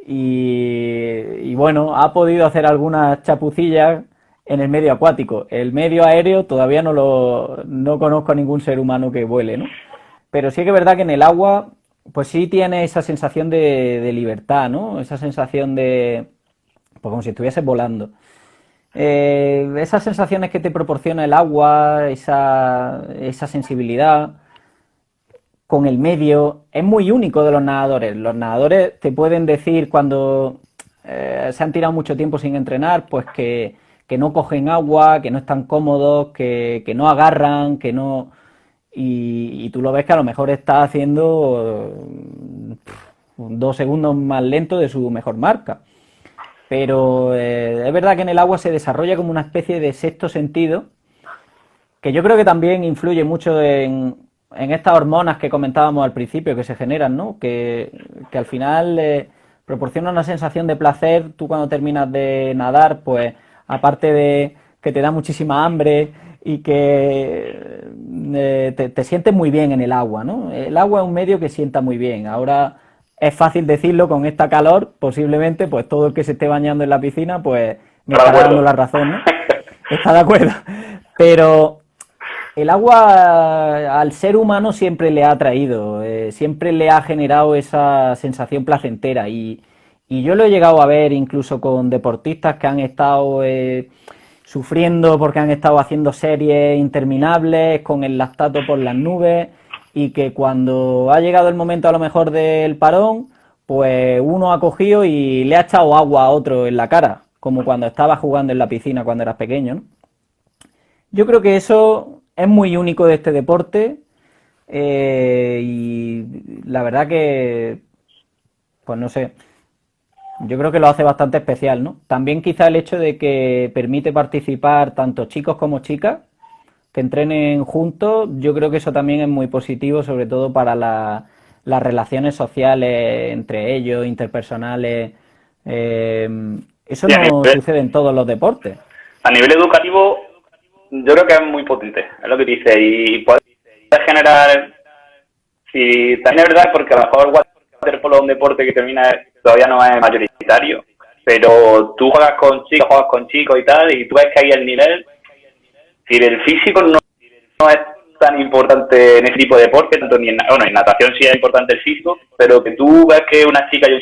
y bueno, ha podido hacer algunas chapucillas en el medio acuático. El medio aéreo todavía no conozco a ningún ser humano que vuele, ¿no? Pero sí que es verdad que en el agua, pues sí tiene esa sensación de libertad, ¿no? Esa sensación pues como si estuvieses volando. Esas sensaciones que te proporciona el agua, esa sensibilidad con el medio, es muy único de los nadadores. Los nadadores te pueden decir cuando se han tirado mucho tiempo sin entrenar, pues que no cogen agua, que no están cómodos, que no agarran, que no... Y tú lo ves que a lo mejor está haciendo 2 segundos más lento de su mejor marca. pero es verdad que en el agua se desarrolla como una especie de sexto sentido, que yo creo que también influye mucho en estas hormonas que comentábamos al principio que se generan, ¿no? Que al final proporciona una sensación de placer. Tú cuando terminas de nadar, pues aparte de que te da muchísima hambre y que te sientes muy bien en el agua, ¿no? El agua es un medio que sienta muy bien. Ahora es fácil decirlo con esta calor, posiblemente pues todo el que se esté bañando en la piscina pues me ¿Estás de estará dando acuerdo? la razón, ¿no? Está de acuerdo. Pero el agua al ser humano siempre le ha atraído, siempre le ha generado esa sensación placentera y yo lo he llegado a ver incluso con deportistas que han estado sufriendo porque han estado haciendo series interminables con el lactato por las nubes y que cuando ha llegado el momento a lo mejor del parón, pues uno ha cogido y le ha echado agua a otro en la cara, como cuando estaba jugando en la piscina cuando eras pequeño, ¿no? Yo creo que eso es muy único de este deporte y la verdad que, pues no sé, yo creo que lo hace bastante especial, ¿no? También quizá el hecho de que permite participar tanto chicos como chicas, que entrenen juntos, yo creo que eso también es muy positivo, sobre todo para las relaciones sociales entre ellos, interpersonales. Eh, Eso Sí, no sucede en todos los deportes. a nivel educativo, yo creo que es muy potente, es lo que dice, y puede generar, si también es verdad, porque a lo mejor el waterpolo es un deporte que todavía no es mayoritario, pero tú juegas con chicos y tal, y tú ves que ahí el nivel, si el físico no es tan importante en ese tipo de deporte, tanto ni bueno, en natación sí es importante el físico, pero que tú ves que una chica y un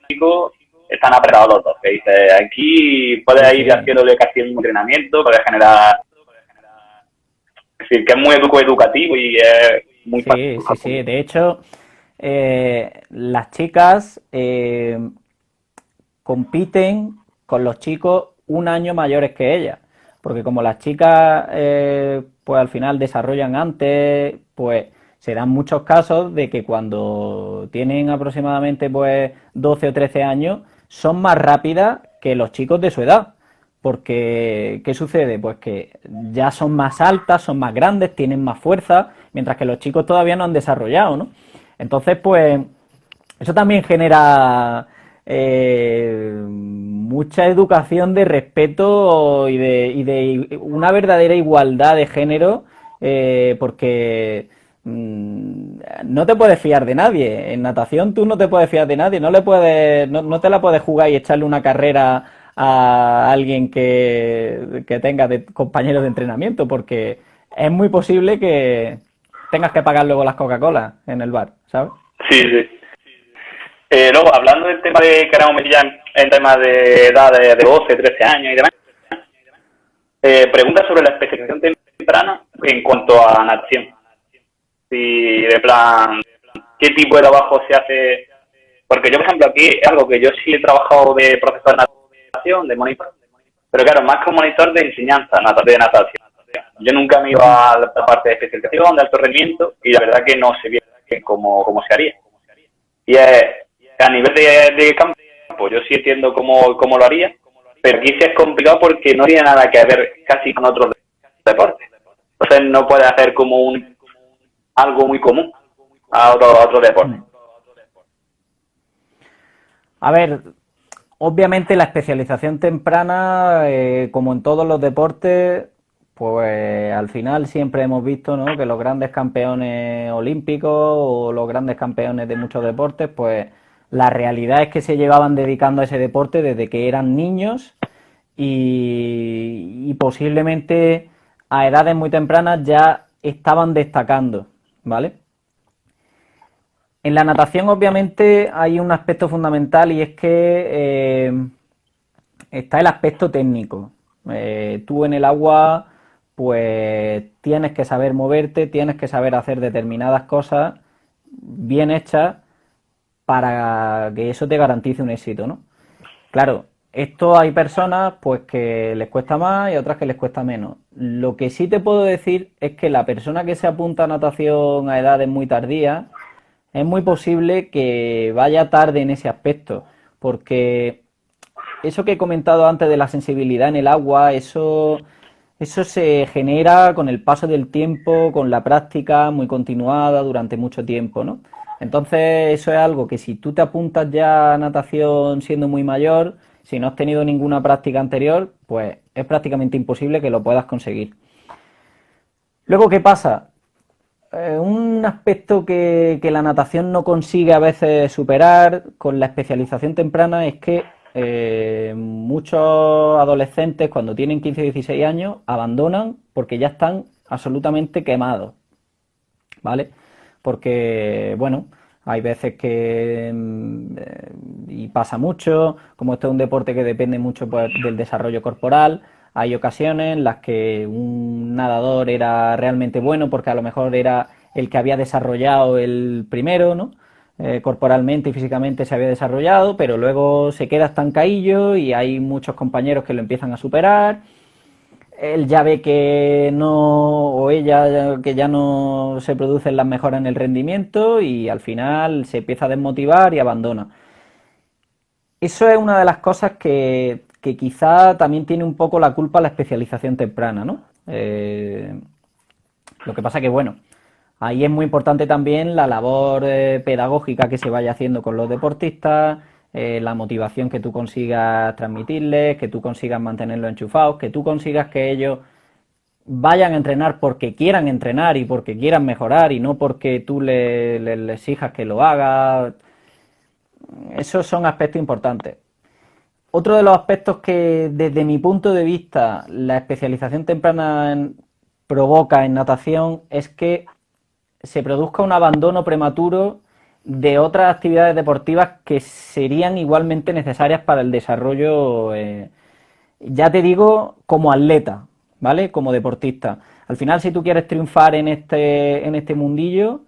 chico están apretados los dos, que dices, aquí Sí, puedes ir sí. haciéndole casi un entrenamiento, puedes generar, es decir, que es muy educativo y es muy fácil Sí, sí, trabajar con sí. ellos. De hecho, las chicas compiten con los chicos un año mayores que ellas. Porque como las chicas pues al final desarrollan antes, pues se dan muchos casos de que cuando tienen aproximadamente pues 12 o 13 años son más rápidas que los chicos de su edad. Porque, ¿qué sucede? Pues que ya son más altas, son más grandes, tienen más fuerza, mientras que los chicos todavía no han desarrollado, ¿no? Entonces, pues, eso también genera mucha educación de respeto y de una verdadera igualdad de género, porque no te puedes fiar de nadie. En natación tú no te puedes fiar de nadie, no te la puedes jugar y echarle una carrera a alguien que tenga de compañeros de entrenamiento, porque es muy posible que tengas que pagar luego las Coca-Cola en el bar, ¿sabes? Sí, sí. Luego, hablando del tema de que ahora ya en temas de edad de 12, 13 años y demás, pregunta sobre la especialización temprana en cuanto a natación. Si, de plan, ¿qué tipo de trabajo se hace? Porque yo, por ejemplo, aquí es algo que yo sí he trabajado de profesor de natación, de monitor, pero claro, más que un monitor de enseñanza, de natación. Yo nunca me iba a la parte de especialización, de alto rendimiento, y la verdad que no sé bien cómo se haría. Y a nivel de campo, yo sí entiendo cómo lo haría, pero aquí sí es complicado porque no tiene nada que ver casi con otros deportes. Entonces no puede hacer como algo muy común a otro deporte. A ver, obviamente la especialización temprana, como en todos los deportes, pues al final siempre hemos visto, ¿no?, que los grandes campeones olímpicos o los grandes campeones de muchos deportes, pues la realidad es que se llevaban dedicando a ese deporte desde que eran niños y posiblemente a edades muy tempranas ya estaban destacando, ¿vale? En la natación, obviamente, hay un aspecto fundamental y es que está el aspecto técnico. Tú en el agua, pues tienes que saber moverte, tienes que saber hacer determinadas cosas bien hechas para que eso te garantice un éxito, ¿no? Claro, esto hay personas pues que les cuesta más y otras que les cuesta menos. Lo que sí te puedo decir es que la persona que se apunta a natación a edades muy tardías es muy posible que vaya tarde en ese aspecto, porque eso que he comentado antes de la sensibilidad en el agua, eso se genera con el paso del tiempo, con la práctica muy continuada durante mucho tiempo, ¿no? Entonces, eso es algo que si tú te apuntas ya a natación siendo muy mayor, si no has tenido ninguna práctica anterior, pues es prácticamente imposible que lo puedas conseguir. Luego, ¿qué pasa? Un aspecto que la natación no consigue a veces superar con la especialización temprana es que muchos adolescentes cuando tienen 15 o 16 años abandonan porque ya están absolutamente quemados, ¿vale? Porque, bueno, hay veces que, y pasa mucho, como esto es un deporte que depende mucho pues, del desarrollo corporal, hay ocasiones en las que un nadador era realmente bueno porque a lo mejor era el que había desarrollado el primero, ¿no? Corporalmente y físicamente se había desarrollado, pero luego se queda estancadillo y hay muchos compañeros que lo empiezan a superar. Él ya ve que no, o ella, que ya no se producen las mejoras en el rendimiento y al final se empieza a desmotivar y abandona. Eso es una de las cosas que quizá también tiene un poco la culpa la especialización temprana, ¿no? Lo que pasa que, bueno, ahí es muy importante también la labor pedagógica que se vaya haciendo con los deportistas, la motivación que tú consigas transmitirles, que tú consigas mantenerlos enchufados, que tú consigas que ellos vayan a entrenar porque quieran entrenar y porque quieran mejorar y no porque tú le exijas que lo haga. Esos son aspectos importantes. Otro de los aspectos que desde mi punto de vista la especialización temprana provoca en natación es que se produzca un abandono prematuro de otras actividades deportivas que serían igualmente necesarias para el desarrollo, ya te digo, como atleta, ¿vale? Como deportista. Al final, si tú quieres triunfar en este mundillo,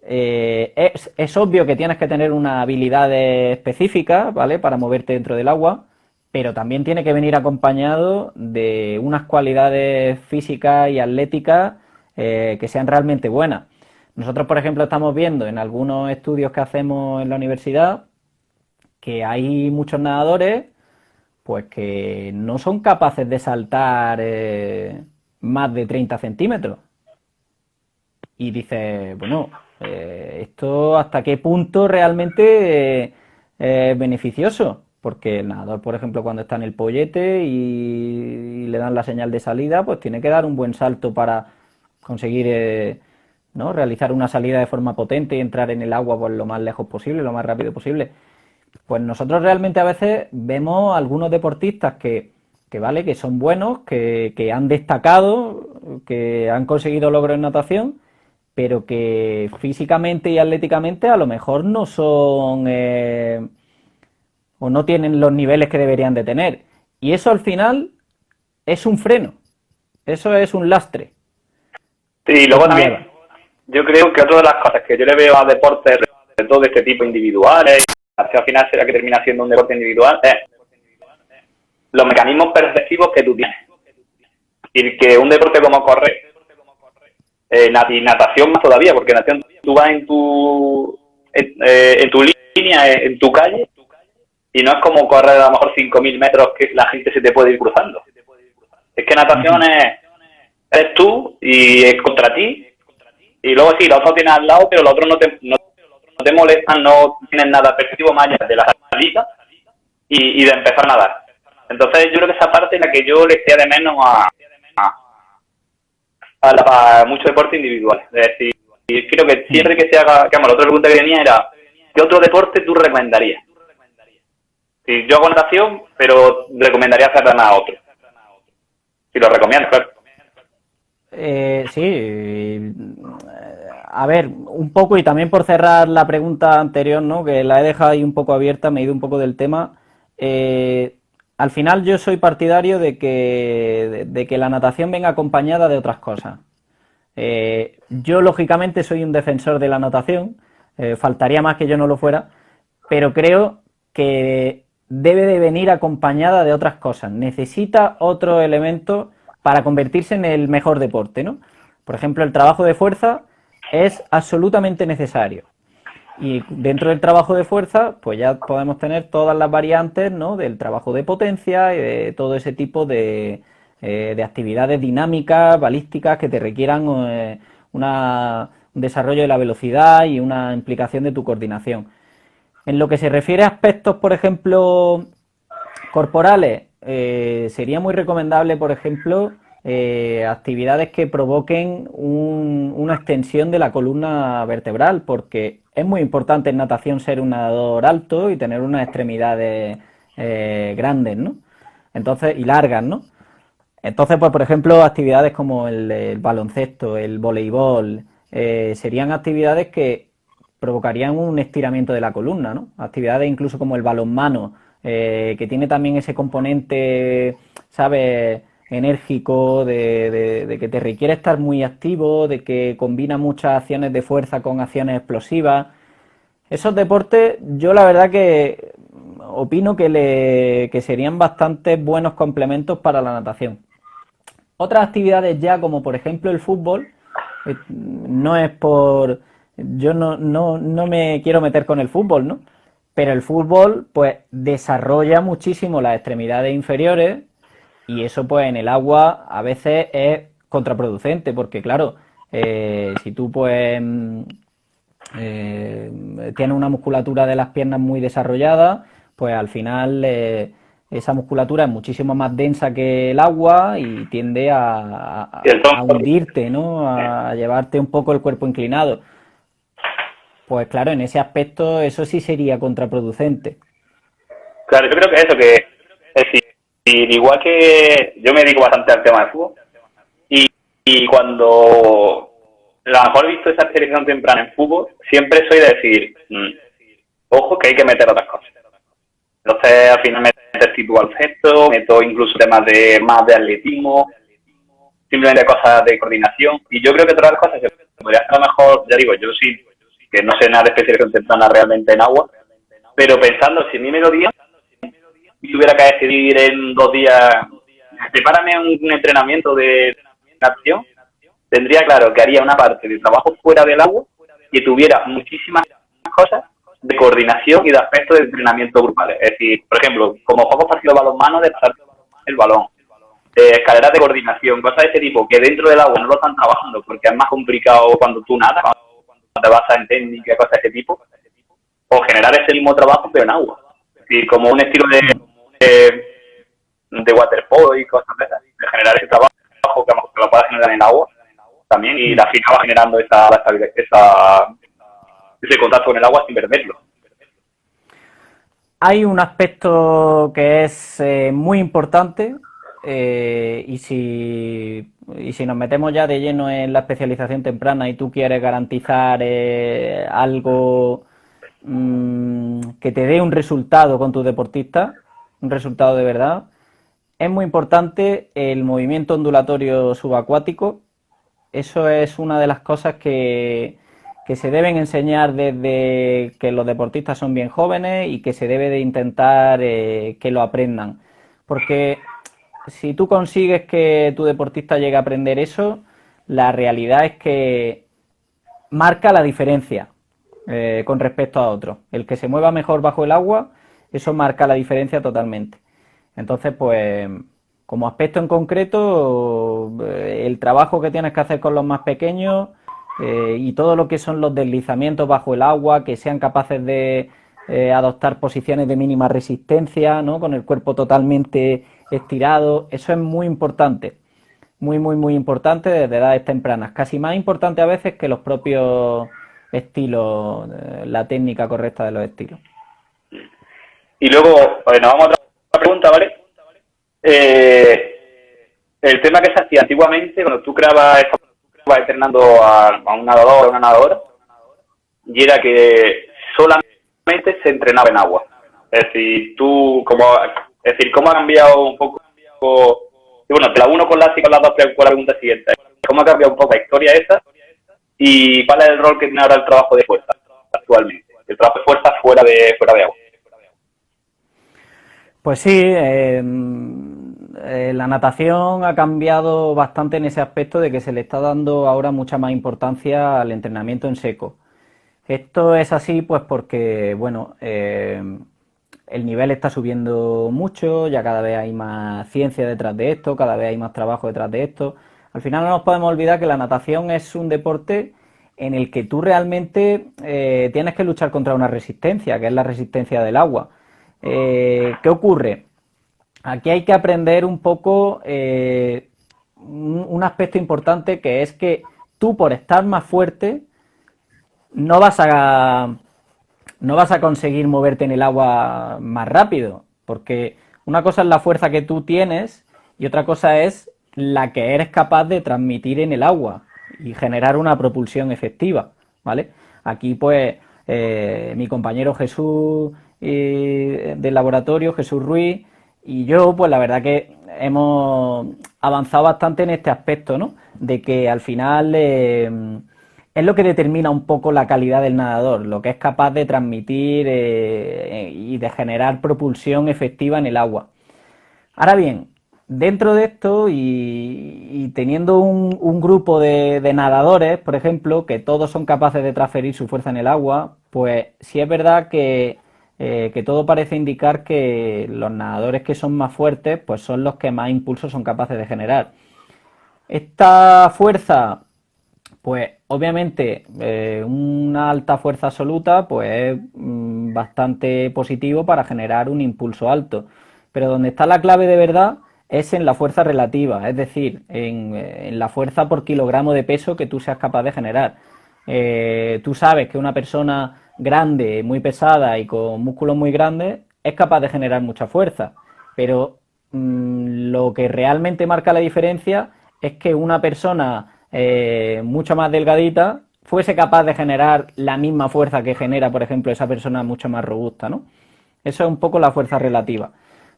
es obvio que tienes que tener una habilidad específica, ¿vale? Para moverte dentro del agua, pero también tiene que venir acompañado de unas cualidades físicas y atléticas que sean realmente buenas. Nosotros, por ejemplo, estamos viendo en algunos estudios que hacemos en la universidad que hay muchos nadadores pues que no son capaces de saltar más de 30 centímetros. Y dices, bueno, ¿esto hasta qué punto realmente es beneficioso? Porque el nadador, por ejemplo, cuando está en el pollete y le dan la señal de salida, pues tiene que dar un buen salto para conseguir ¿no? realizar una salida de forma potente y entrar en el agua pues, lo más lejos posible, lo más rápido posible. Pues nosotros realmente a veces vemos algunos deportistas que vale, que son buenos, que han destacado, que han conseguido logros en natación, pero que físicamente y atléticamente a lo mejor no son o no tienen los niveles que deberían de tener. Y eso al final es un freno, eso es un lastre. Sí, y luego también yo creo que otra de las cosas que yo le veo a deportes, sobre todo de este tipo individuales, y al final será que termina siendo un deporte individual, es los mecanismos perceptivos que tú tienes. Y que un deporte como correr, natación más todavía, porque natación tú vas en tu línea, en tu calle, y no es como correr a lo mejor 5.000 metros que la gente se te puede ir cruzando. Es que natación eres tú y es contra ti, y luego sí, los otros tienes al lado, pero los otros no te molestan, no tienen nada perceptivo más allá de la salida y de empezar a nadar. Entonces yo creo que esa parte es la que yo le eché de menos a muchos deportes individuales. Es decir, y creo que siempre que se haga, la otra pregunta que tenía era, ¿qué otro deporte tú recomendarías? Si yo hago natación, pero recomendaría hacerla a otro. Si lo recomiendas, claro. Sí, a ver, un poco y también por cerrar la pregunta anterior, ¿no? Que la he dejado ahí un poco abierta, me he ido un poco del tema. Al final yo soy partidario de que la natación venga acompañada de otras cosas. Yo lógicamente soy un defensor de la natación, faltaría más que yo no lo fuera, pero creo que debe de venir acompañada de otras cosas. Necesita otro elemento para convertirse en el mejor deporte, ¿no? Por ejemplo, el trabajo de fuerza es absolutamente necesario. Y dentro del trabajo de fuerza, pues ya podemos tener todas las variantes, ¿no? Del trabajo de potencia y de todo ese tipo de actividades dinámicas, balísticas, que te requieran un desarrollo de la velocidad y una implicación de tu coordinación. En lo que se refiere a aspectos, por ejemplo, corporales, sería muy recomendable, por ejemplo, actividades que provoquen una extensión de la columna vertebral, porque es muy importante en natación ser un nadador alto y tener unas extremidades grandes, ¿no? Entonces, y largas, ¿no? Entonces, pues por ejemplo, actividades como el baloncesto, el voleibol, serían actividades que provocarían un estiramiento de la columna, ¿no? Actividades incluso como el balonmano, que tiene también ese componente, ¿sabes?, enérgico, de que te requiere estar muy activo, de que combina muchas acciones de fuerza con acciones explosivas. Esos deportes, yo la verdad que opino que serían bastante buenos complementos para la natación. Otras actividades ya, como por ejemplo el fútbol, no es por... Yo no me quiero meter con el fútbol, ¿no? Pero el fútbol, pues, desarrolla muchísimo las extremidades inferiores y eso, pues, en el agua a veces es contraproducente, porque, claro, si tú, pues, tienes una musculatura de las piernas muy desarrollada, pues al final esa musculatura es muchísimo más densa que el agua y tiende a hundirte, ¿no? A llevarte un poco el cuerpo inclinado. Pues claro, en ese aspecto eso sí sería contraproducente. Claro, yo creo que eso, que es decir, igual que yo me dedico bastante al tema del fútbol, y, y cuando a lo mejor he visto esa especialización temprana en fútbol, siempre soy de decir, ojo que hay que meter otras cosas. Entonces al final meter tipo baloncesto, meto incluso temas de más de atletismo, simplemente cosas de coordinación, y yo creo que todas las cosas se podría hacer a lo mejor, ya digo, yo sí, que no sé nada de especialización temprana realmente en agua, pero pensando si a mí me lo dieran, y tuviera que decidir en 2 días, prepárame un entrenamiento de natación, tendría claro que haría una parte de trabajo fuera del agua y tuviera muchísimas cosas de coordinación y de aspectos de entrenamiento grupales. Es decir, por ejemplo, como juegos partidos de balonmano, de pasar el balón, escaleras de coordinación, cosas de ese tipo, que dentro del agua no lo están trabajando porque es más complicado cuando tú nadas, cuando te basas en técnica, cosas de ese tipo, o generar ese mismo trabajo pero en agua. Es decir, como un estilo de waterpolo y cosas de esas, de generar ese trabajo que lo puedas generar en el agua también, y la fija va generando ese contacto con el agua sin perderlo. Hay un aspecto que es muy importante y si nos metemos ya de lleno en la especialización temprana y tú quieres garantizar algo que te dé un resultado con tus deportistas, un resultado de verdad, es muy importante el movimiento ondulatorio subacuático. Eso es una de las cosas que se deben enseñar desde que los deportistas son bien jóvenes y que se debe de intentar que lo aprendan. Porque si tú consigues que tu deportista llegue a aprender eso, la realidad es que marca la diferencia con respecto a otros. El que se mueva mejor bajo el agua, eso marca la diferencia totalmente. Entonces, pues, como aspecto en concreto, el trabajo que tienes que hacer con los más pequeños y todo lo que son los deslizamientos bajo el agua, que sean capaces de adoptar posiciones de mínima resistencia, ¿no? Con el cuerpo totalmente estirado, eso es muy importante. Muy importante desde edades tempranas. Casi más importante a veces que los propios estilos, la técnica correcta de los estilos. Y luego, pues nos vamos a otra pregunta, ¿vale? El tema que se hacía antiguamente, cuando tú estabas entrenando a un nadador o una nadadora, y era que solamente se entrenaba en agua. Es decir, ¿cómo ha cambiado un poco? Y bueno, te la uno con las dos con la pregunta siguiente. ¿Cómo ha cambiado un poco la historia esa? ¿Y cuál es el rol que tiene ahora el trabajo de fuerza actualmente? El trabajo de fuerza fuera de agua. Pues sí, la natación ha cambiado bastante en ese aspecto de que se le está dando ahora mucha más importancia al entrenamiento en seco. Esto es así pues porque, bueno, el nivel está subiendo mucho, ya cada vez hay más ciencia detrás de esto, cada vez hay más trabajo detrás de esto. Al final no nos podemos olvidar que la natación es un deporte en el que tú realmente tienes que luchar contra una resistencia, que es la resistencia del agua. ¿Qué ocurre? Aquí hay que aprender un poco un aspecto importante, que es que tú, por estar más fuerte, no vas a conseguir moverte en el agua más rápido, porque una cosa es la fuerza que tú tienes y otra cosa es la que eres capaz de transmitir en el agua y generar una propulsión efectiva, ¿vale? Aquí pues mi compañero Jesús del laboratorio, Jesús Ruiz, y yo, pues la verdad que hemos avanzado bastante en este aspecto, ¿no? De que al final es lo que determina un poco la calidad del nadador, lo que es capaz de transmitir y de generar propulsión efectiva en el agua. Ahora bien, dentro de esto y teniendo un grupo de nadadores, por ejemplo, que todos son capaces de transferir su fuerza en el agua, pues sí es verdad que todo parece indicar que los nadadores que son más fuertes, pues son los que más impulsos son capaces de generar. Esta fuerza, pues obviamente una alta fuerza absoluta pues es bastante positivo para generar un impulso alto, pero donde está la clave de verdad es en la fuerza relativa, es decir, en la fuerza por kilogramo de peso que tú seas capaz de generar. Tú sabes que una persona grande, muy pesada y con músculos muy grandes es capaz de generar mucha fuerza, pero lo que realmente marca la diferencia es que una persona mucho más delgadita fuese capaz de generar la misma fuerza que genera, por ejemplo, esa persona mucho más robusta, ¿no? Eso es un poco la fuerza relativa.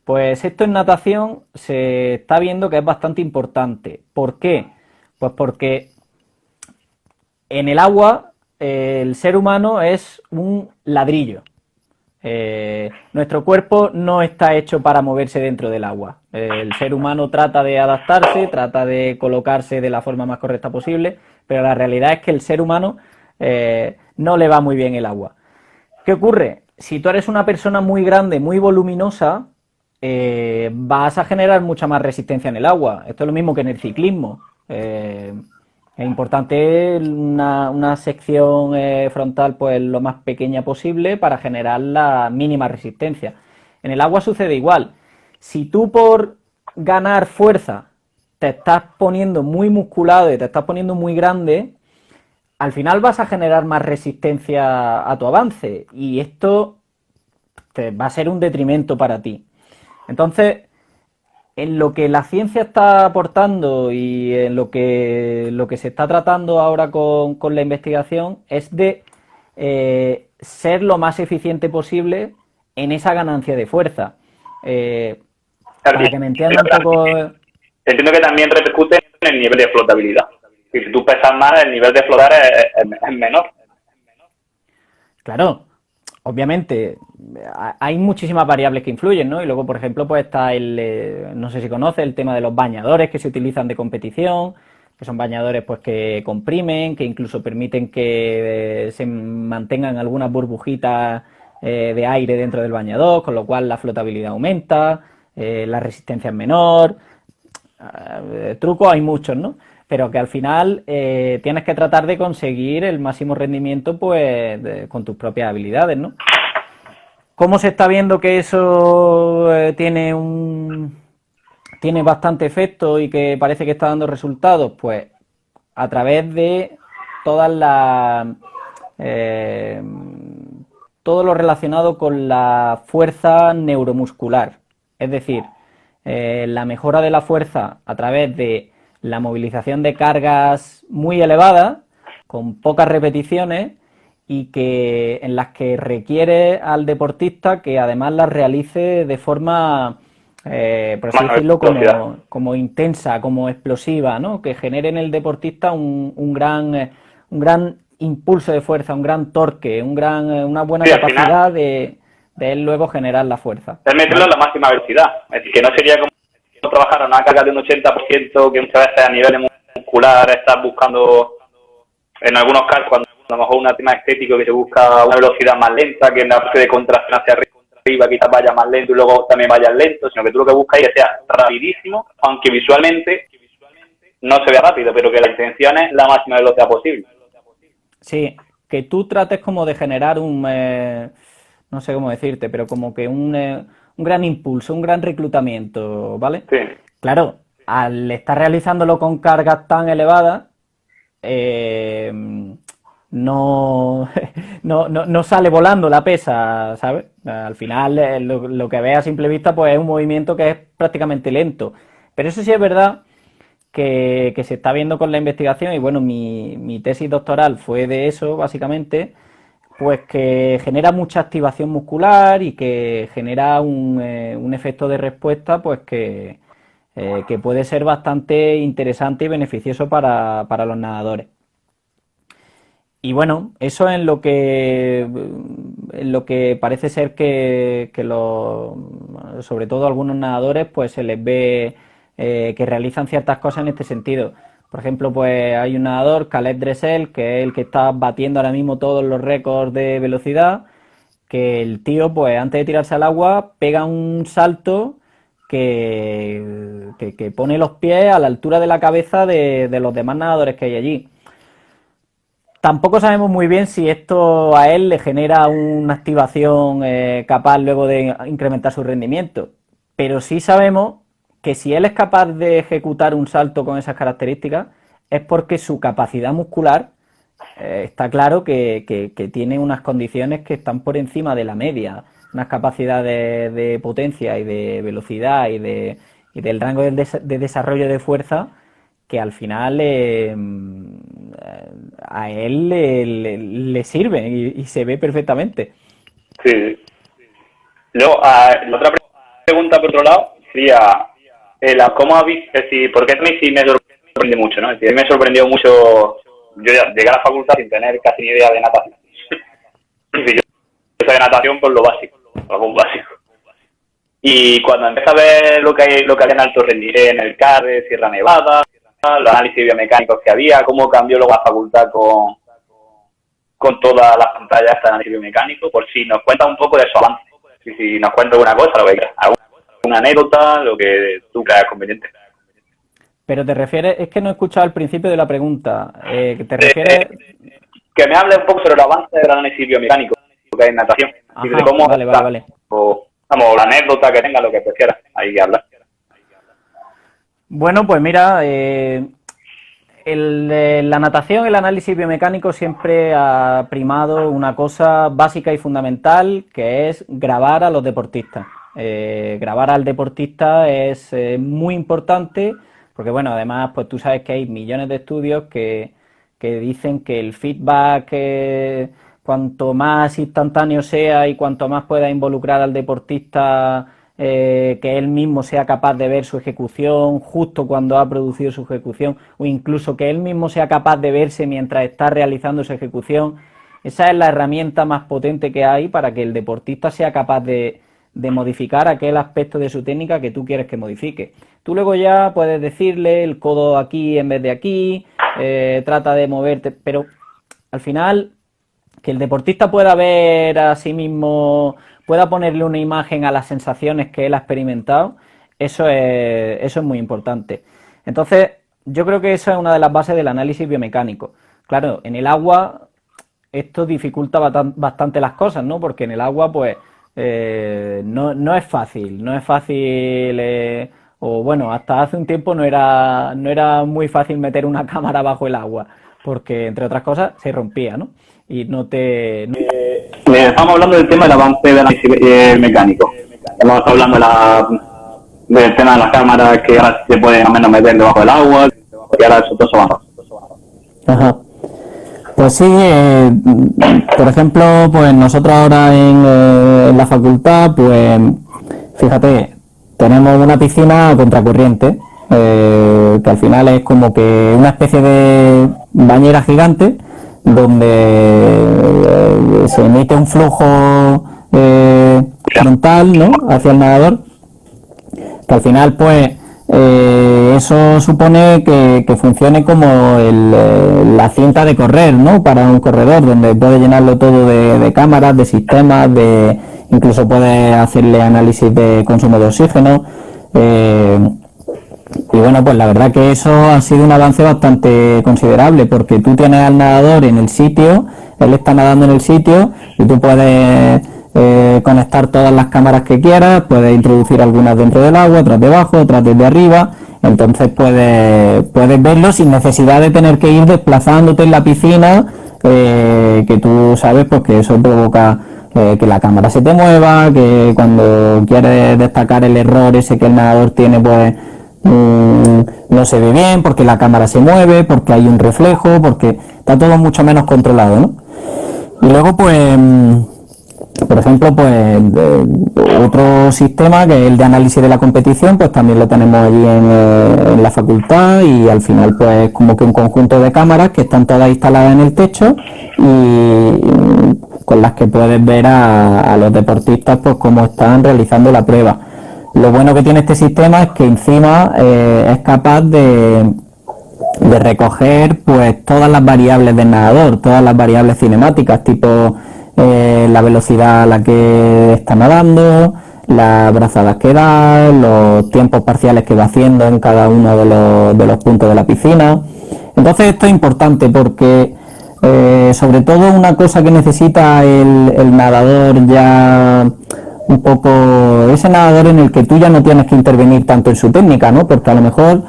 Pues esto en natación se está viendo que es bastante importante. ¿Por qué? Pues porque en el agua el ser humano es un ladrillo. Nuestro cuerpo no está hecho para moverse dentro del agua. El ser humano trata de adaptarse, trata de colocarse de la forma más correcta posible, pero la realidad es que el ser humano no le va muy bien el agua. ¿Qué ocurre? Si tú eres una persona muy grande, muy voluminosa, vas a generar mucha más resistencia en el agua. Esto es lo mismo que en el ciclismo. Es importante una sección frontal pues lo más pequeña posible para generar la mínima resistencia. En el agua sucede igual. Si tú por ganar fuerza te estás poniendo muy musculado y te estás poniendo muy grande, al final vas a generar más resistencia a tu avance y esto te va a ser un detrimento para ti. Entonces, en lo que la ciencia está aportando y en lo que se está tratando ahora con la investigación es de ser lo más eficiente posible en esa ganancia de fuerza. Para que me entiendan un poco... Entiendo que también repercute en el nivel de flotabilidad. Si tú pesas más, el nivel de flotar es menor. Claro, obviamente hay muchísimas variables que influyen, ¿no? Y luego, por ejemplo, pues está no sé si conoces, el tema de los bañadores que se utilizan de competición, que son bañadores pues que comprimen, que incluso permiten que se mantengan algunas burbujitas de aire dentro del bañador, con lo cual la flotabilidad aumenta, la resistencia es menor. Trucos hay muchos, ¿no? Pero que al final tienes que tratar de conseguir el máximo rendimiento pues con tus propias habilidades, ¿no? ¿Cómo se está viendo que eso tiene bastante efecto y que parece que está dando resultados? Pues a través de todas las todo lo relacionado con la fuerza neuromuscular, es decir, la mejora de la fuerza a través de la movilización de cargas muy elevadas, con pocas repeticiones y en las que requiere al deportista que además las realice de forma, por así decirlo, como intensa, como explosiva, ¿no? Que genere en el deportista un gran impulso de fuerza, un gran torque, una buena capacidad de él luego generar la fuerza. Es meterlo a la máxima velocidad. Es decir, que no sería como trabajar a una carga de un 80%, que muchas veces a nivel muscular estás buscando, en algunos casos, cuando lo mejor un tema estético que se busca una velocidad más lenta, que en la parte de contracción hacia arriba quizás vaya más lento y luego también vaya lento, sino que tú lo que buscas es que sea rapidísimo, aunque visualmente no se vea rápido, pero que la intención es la máxima velocidad posible. Sí, que tú trates como de generar no sé cómo decirte, pero como que un gran impulso, un gran reclutamiento, ¿vale? Sí. Claro, al estar realizándolo con cargas tan elevadas, no, no sale volando la pesa, ¿sabes? Al final lo que ves a simple vista pues es un movimiento que es prácticamente lento. Pero eso sí es verdad que se está viendo con la investigación y bueno, mi tesis doctoral fue de eso básicamente, pues que genera mucha activación muscular y que genera un efecto de respuesta pues que puede ser bastante interesante y beneficioso para los nadadores. Y bueno, eso en lo que parece ser que sobre todo algunos nadadores, pues se les ve que realizan ciertas cosas en este sentido. Por ejemplo, pues hay un nadador, Caleb Dressel, que es el que está batiendo ahora mismo todos los récords de velocidad, que el tío, pues antes de tirarse al agua, pega un salto que pone los pies a la altura de la cabeza de los demás nadadores que hay allí. Tampoco sabemos muy bien si esto a él le genera una activación capaz luego de incrementar su rendimiento, pero sí sabemos que si él es capaz de ejecutar un salto con esas características es porque su capacidad muscular está claro que tiene unas condiciones que están por encima de la media, unas capacidades de potencia y de velocidad y del rango de desarrollo de fuerza que al final a él le sirven y se ve perfectamente. Sí. Luego, la otra pregunta por otro lado sería, ¿cómo has visto? Es decir, porque a mí sí me sorprende mucho, ¿no? Es decir, a mí me sorprendió mucho, yo llegué a la facultad sin tener casi ni idea de natación. Es decir, yo sé de natación por lo básico, algo básico. Y cuando empecé a ver lo que había en alto rendimiento, en el CAR de Sierra Nevada, los análisis biomecánicos que había, cómo cambió luego la facultad con todas las pantallas de análisis biomecánico, por si nos cuenta un poco de su avance. Si nos cuenta alguna cosa, lo que quieras, alguna anécdota, lo que tú creas conveniente. Pero te refieres, es que no he escuchado al principio de la pregunta, ¿te refieres? Que me hable un poco sobre el avance del análisis biomecánico, lo que hay en natación. Ajá, Y de cómo vale. O, vamos, la anécdota que tenga, lo que prefieras, ahí que hablar. Bueno, pues mira, la natación, el análisis biomecánico siempre ha primado una cosa básica y fundamental, que es grabar a los deportistas. Grabar al deportista es muy importante, porque bueno, además, pues tú sabes que hay millones de estudios que dicen que el feedback, cuanto más instantáneo sea y cuanto más pueda involucrar al deportista, que él mismo sea capaz de ver su ejecución justo cuando ha producido su ejecución, o incluso que él mismo sea capaz de verse mientras está realizando su ejecución, esa es la herramienta más potente que hay para que el deportista sea capaz de modificar aquel aspecto de su técnica que tú quieres que modifique. Tú luego ya puedes decirle el codo aquí en vez de aquí, trata de moverte, pero al final que el deportista pueda ver a sí mismo, pueda ponerle una imagen a las sensaciones que él ha experimentado, eso es muy importante. Entonces, yo creo que esa es una de las bases del análisis biomecánico. Claro, en el agua esto dificulta bastante las cosas, ¿no? Porque en el agua, pues, no es fácil, o bueno, hasta hace un tiempo no era muy fácil meter una cámara bajo el agua, porque entre otras cosas se rompía, ¿no? Y Estamos hablando del tema del avance del análisis mecánico. Hemos estado hablando del tema de las cámaras que ahora se pueden al menos meter debajo del agua, y ahora eso todo se va. Ajá. Pues sí, por ejemplo, pues nosotros ahora en la facultad, pues fíjate, tenemos una piscina a contracorriente, que al final es como que una especie de bañera gigante donde se emite un flujo frontal, ¿no?, hacia el nadador, que al final pues eso supone que funcione como la cinta de correr, ¿no? Para un corredor, donde puede llenarlo todo de cámaras, de sistemas, incluso puede hacerle análisis de consumo de oxígeno. Y bueno, pues la verdad que eso ha sido un avance bastante considerable, porque tú tienes al nadador en el sitio, él está nadando en el sitio y tú puedes conectar todas las cámaras que quieras, puedes introducir algunas dentro del agua, otras debajo, otras desde arriba, entonces puedes verlo sin necesidad de tener que ir desplazándote en la piscina, que tú sabes pues que eso provoca que la cámara se te mueva, que cuando quieres destacar el error ese que el nadador tiene, pues no se ve bien, porque la cámara se mueve, porque hay un reflejo, porque está todo mucho menos controlado, ¿no? Y luego pues por ejemplo, pues otro sistema que es el de análisis de la competición, pues también lo tenemos allí en la facultad, y al final pues como que un conjunto de cámaras que están todas instaladas en el techo y con las que puedes ver a los deportistas pues cómo están realizando la prueba. Lo bueno que tiene este sistema es que encima es capaz de recoger pues todas las variables del nadador, todas las variables cinemáticas, tipo la velocidad a la que está nadando, las brazadas que da, los tiempos parciales que va haciendo en cada uno de los puntos de la piscina. Entonces esto es importante porque sobre todo una cosa que necesita el nadador ya un poco, ese nadador en el que tú ya no tienes que intervenir tanto en su técnica, ¿no? Porque a lo mejor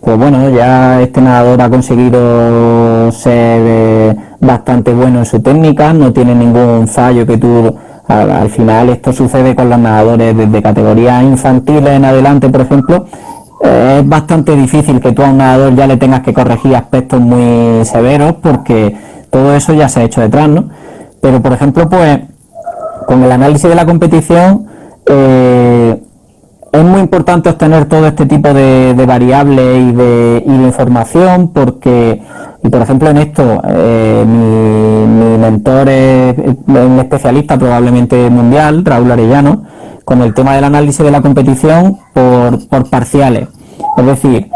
pues bueno, ya este nadador ha conseguido ser bastante bueno en su técnica, no tiene ningún fallo que tú, al final esto sucede con los nadadores desde categorías infantiles en adelante, por ejemplo, es bastante difícil que tú a un nadador ya le tengas que corregir aspectos muy severos, porque todo eso ya se ha hecho detrás, ¿no? Pero por ejemplo, pues con el análisis de la competición es muy importante obtener todo este tipo de variables y de información, porque, y por ejemplo en esto, mi mentor es un especialista probablemente mundial, Raúl Arellano, con el tema del análisis de la competición por parciales. Es decir,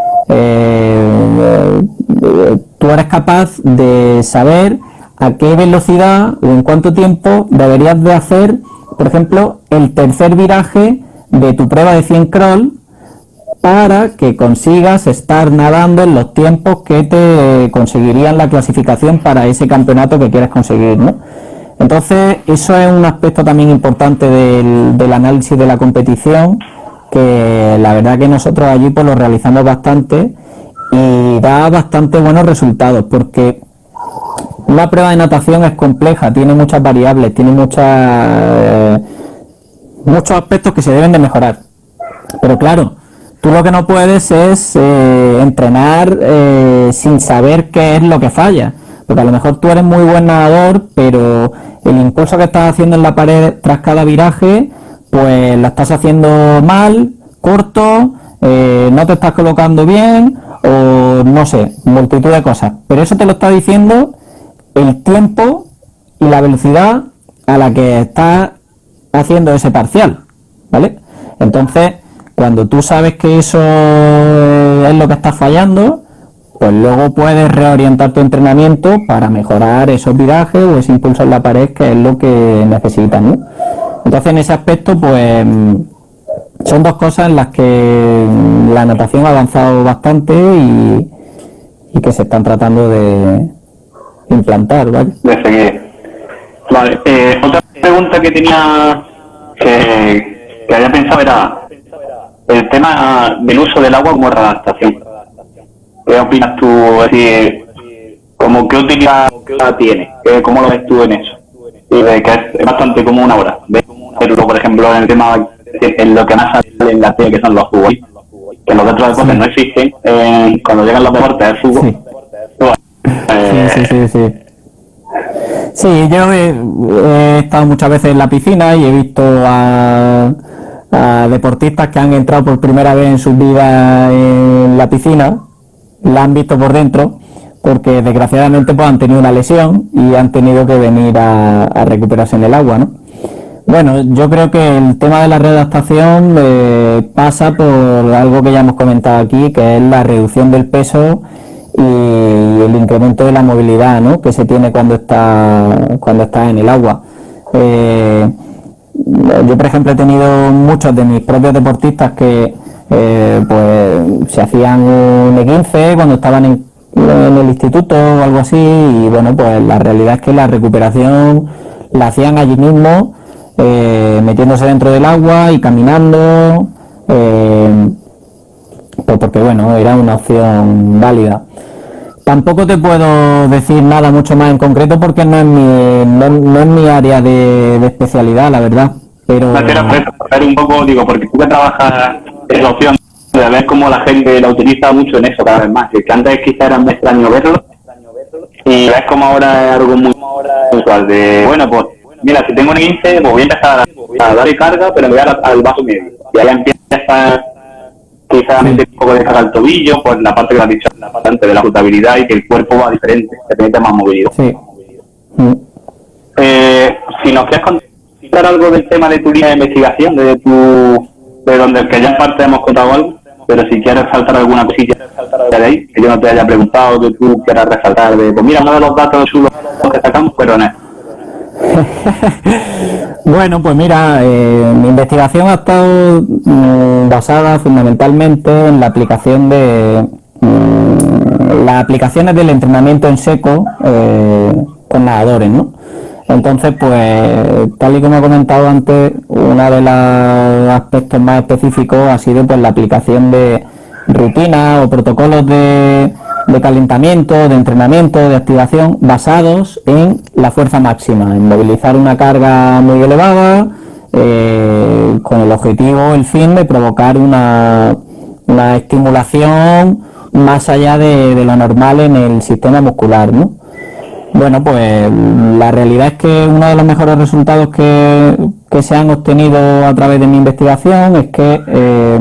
tú eres capaz de saber a qué velocidad o en cuánto tiempo deberías de hacer, por ejemplo, el tercer viraje de tu prueba de 100 crawl para que consigas estar nadando en los tiempos que te conseguirían la clasificación para ese campeonato que quieres conseguir, ¿no? Entonces, eso es un aspecto también importante del análisis de la competición, que la verdad que nosotros allí pues lo realizamos bastante y da bastante buenos resultados, porque una prueba de natación es compleja, tiene muchas variables, tiene muchos aspectos que se deben de mejorar. Pero claro, tú lo que no puedes es entrenar sin saber qué es lo que falla. Porque a lo mejor tú eres muy buen nadador, pero el impulso que estás haciendo en la pared tras cada viraje, pues lo estás haciendo mal, corto, no te estás colocando bien, o no sé, multitud de cosas. Pero eso te lo está diciendo el tiempo y la velocidad a la que estás haciendo ese parcial, ¿vale? Entonces, cuando tú sabes que eso es lo que estás fallando, pues luego puedes reorientar tu entrenamiento para mejorar esos virajes o ese impulso en la pared, que es lo que necesitas, ¿no? Entonces, en ese aspecto, pues son dos cosas en las que la natación ha avanzado bastante y que se están tratando de implantar, ¿vale? De seguir. Vale, otra pregunta que tenía que había pensado era el tema del uso del agua como redactación. ¿Qué opinas tú? Es decir, ¿qué utilidad tiene? ¿Cómo lo ves tú en eso? Y de que es bastante común ahora. Pero, por ejemplo, en el tema, en lo que más sale en la tele, que son los jugos, que en los otros deportes no existen, cuando llegan los deportes del fútbol. Sí. Sí, yo he estado muchas veces en la piscina y he visto a deportistas que han entrado por primera vez en sus vidas en la piscina, la han visto por dentro, porque desgraciadamente pues han tenido una lesión y han tenido que venir a recuperarse en el agua, ¿no? Bueno, yo creo que el tema de la readaptación pasa por algo que ya hemos comentado aquí, que es la reducción del peso y el incremento de la movilidad, ¿no?, que se tiene cuando está en el agua. Yo, por ejemplo, he tenido muchos de mis propios deportistas que pues se hacían un E15 cuando estaban en el instituto o algo así, y bueno, pues la realidad es que la recuperación la hacían allí mismo, metiéndose dentro del agua y caminando, pues porque bueno, era una opción válida. Tampoco te puedo decir nada mucho más en concreto porque no es mi área de especialidad, la verdad. Pero No quiero saber un poco, digo, porque tú que trabajas en la opción de ver cómo la gente la utiliza mucho en eso cada vez más. Que antes quizá era más extraño verlo y ves como ahora es algo muy usual de, bueno, pues mira, si tengo un 15, pues voy a empezar a darle carga, pero me voy al vaso medio. Y ahí empieza quizá a meter un poco de carga al tobillo, pues la parte que has dicho, la parte de la flotabilidad y que el cuerpo va diferente, que permite más movilidad. sí. Si nos quieres contar algo del tema de tu línea de investigación, de donde que ya en parte hemos contado algo, pero si quieres saltar alguna cosilla de ahí, que yo no te haya preguntado, que tú quieras resaltar, de, pues mira, uno de los datos chulos que sacamos, pero no. Bueno, pues mira, mi investigación ha estado basada fundamentalmente en la aplicación de las aplicaciones del entrenamiento en seco con nadadores, ¿no? Entonces, pues, tal y como he comentado antes, uno de los aspectos más específicos ha sido pues la aplicación de rutinas o protocolos de calentamiento, de entrenamiento, de activación, basados en la fuerza máxima, en movilizar una carga muy elevada, con el objetivo, el fin de provocar una estimulación más allá de lo normal en el sistema muscular, ¿no? Bueno, pues la realidad es que uno de los mejores resultados que se han obtenido a través de mi investigación es que,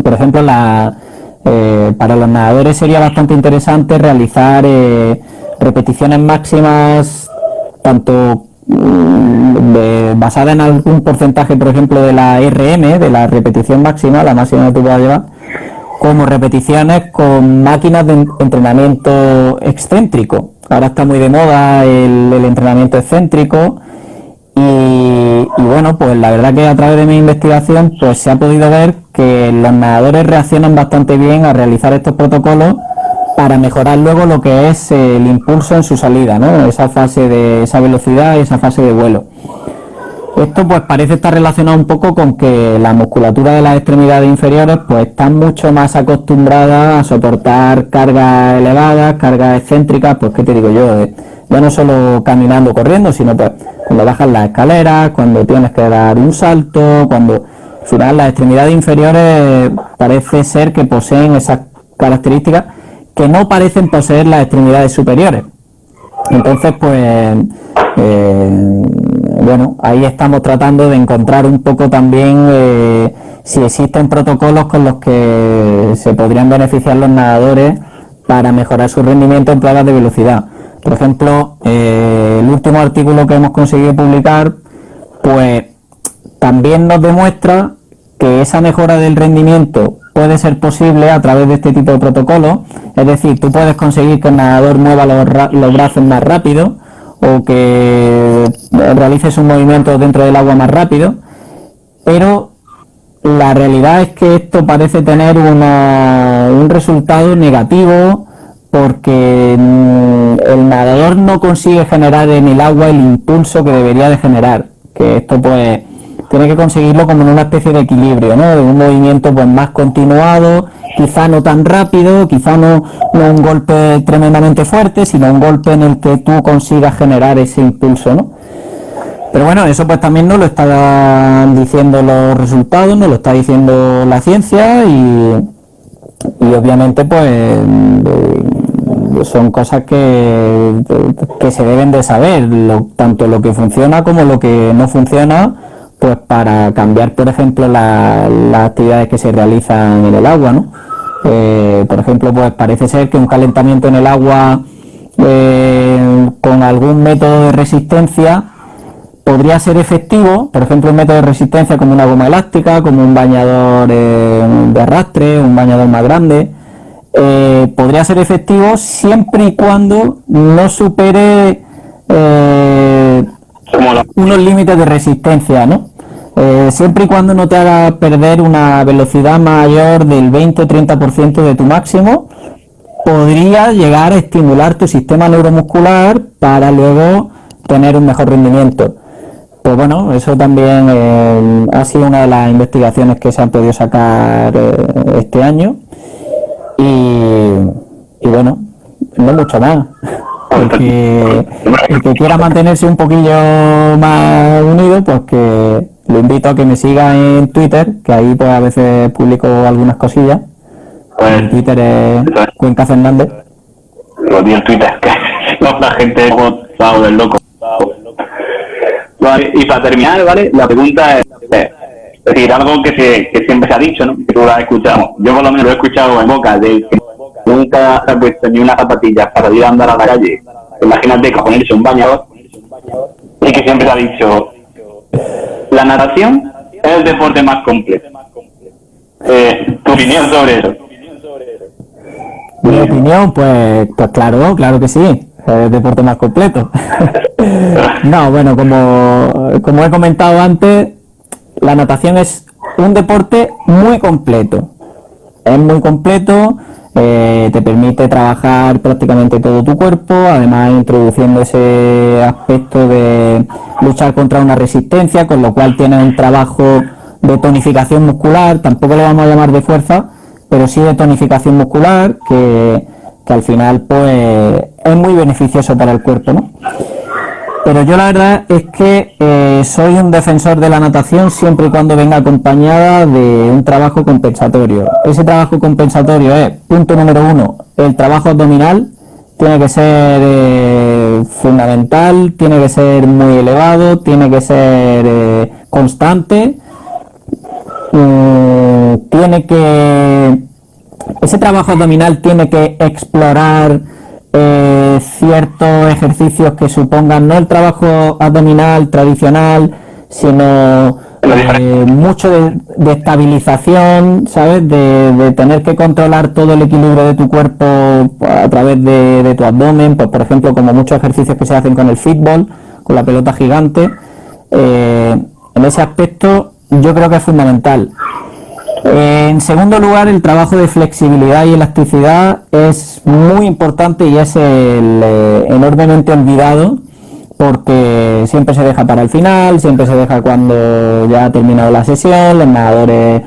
por ejemplo, para los nadadores sería bastante interesante realizar repeticiones máximas, tanto basada en algún porcentaje, por ejemplo, de la RM, de la repetición máxima, la máxima que tú puedas llevar, como repeticiones con máquinas de entrenamiento excéntrico. Ahora está muy de moda el entrenamiento excéntrico y bueno, pues la verdad que a través de mi investigación pues se ha podido ver que los nadadores reaccionan bastante bien a realizar estos protocolos para mejorar luego lo que es el impulso en su salida, ¿no? Esa fase de esa velocidad y esa fase de vuelo. Esto pues parece estar relacionado un poco con que la musculatura de las extremidades inferiores pues está mucho más acostumbrada a soportar cargas elevadas, cargas excéntricas, pues qué te digo yo, ya no solo caminando o corriendo, sino pues cuando bajas las escaleras, cuando tienes que dar un salto, cuando al final las extremidades inferiores parece ser que poseen esas características que no parecen poseer las extremidades superiores. Entonces pues bueno, ahí estamos tratando de encontrar un poco también si existen protocolos con los que se podrían beneficiar los nadadores para mejorar su rendimiento en pruebas de velocidad. Por ejemplo, el último artículo que hemos conseguido publicar, pues también nos demuestra que esa mejora del rendimiento puede ser posible a través de este tipo de protocolos. Es decir, tú puedes conseguir que el nadador mueva los brazos más rápido o que realices un movimiento dentro del agua más rápido, pero la realidad es que esto parece tener un resultado negativo porque el nadador no consigue generar en el agua el impulso que debería de generar, que esto pues tiene que conseguirlo como en una especie de equilibrio, ¿no? De un movimiento pues más continuado, quizá no tan rápido, quizá no un golpe tremendamente fuerte, sino un golpe en el que tú consigas generar ese impulso, ¿no? Pero bueno, eso pues también nos lo están diciendo los resultados, nos lo está diciendo la ciencia y obviamente pues son cosas que se deben de saber, tanto lo que funciona como lo que no funciona, pues para cambiar, por ejemplo, las actividades que se realizan en el agua, ¿no? Por ejemplo, pues parece ser que un calentamiento en el agua con algún método de resistencia podría ser efectivo, por ejemplo, un método de resistencia como una goma elástica, como un bañador de arrastre, un bañador más grande, podría ser efectivo siempre y cuando no supere unos límites de resistencia, ¿no? Siempre y cuando no te haga perder una velocidad mayor del 20 o 30% de tu máximo, podría llegar a estimular tu sistema neuromuscular para luego tener un mejor rendimiento. Pues bueno, eso también ha sido una de las investigaciones que se han podido sacar este año y bueno, no mucho más. El que quiera mantenerse un poquillo más unido, pues que lo invito a que me siga en Twitter, que ahí pues a veces publico algunas cosillas. En Twitter es Cuenca Fernández. Lo di en Twitter, que la gente es del loco. Vale, y para terminar, ¿vale? La pregunta es decir, algo que siempre se ha dicho, ¿no? Que tú la escuchamos. Yo por lo menos lo he escuchado en boca de que nunca se ha puesto ni unas zapatillas para ir a andar a la calle. Imagínate que ponerse un bañador. Y que siempre se ha dicho, la natación es el deporte más completo. ¿Tu opinión sobre eso? Mi opinión, pues claro que sí. Es el deporte más completo. No, bueno, como he comentado antes, la natación es un deporte muy completo. Es muy completo, te permite trabajar prácticamente todo tu cuerpo, además introduciendo ese aspecto de luchar contra una resistencia, con lo cual tiene un trabajo de tonificación muscular, tampoco lo vamos a llamar de fuerza, pero sí de tonificación muscular, que al final pues es muy beneficioso para el cuerpo, ¿no? Pero yo la verdad es que soy un defensor de la natación siempre y cuando venga acompañada de un trabajo compensatorio. Ese trabajo compensatorio es, punto número 1, el trabajo abdominal tiene que ser fundamental, tiene que ser muy elevado, tiene que ser constante, ese trabajo abdominal tiene que explorar ciertos ejercicios que supongan no el trabajo abdominal tradicional, sino mucho de estabilización, ¿sabes? De tener que controlar todo el equilibrio de tu cuerpo a través de tu abdomen, pues por ejemplo como muchos ejercicios que se hacen con el fútbol, con la pelota gigante. En ese aspecto yo creo que es fundamental. En segundo lugar, el trabajo de flexibilidad y elasticidad es muy importante y es enormemente olvidado, porque siempre se deja para el final, siempre se deja cuando ya ha terminado la sesión, los nadadores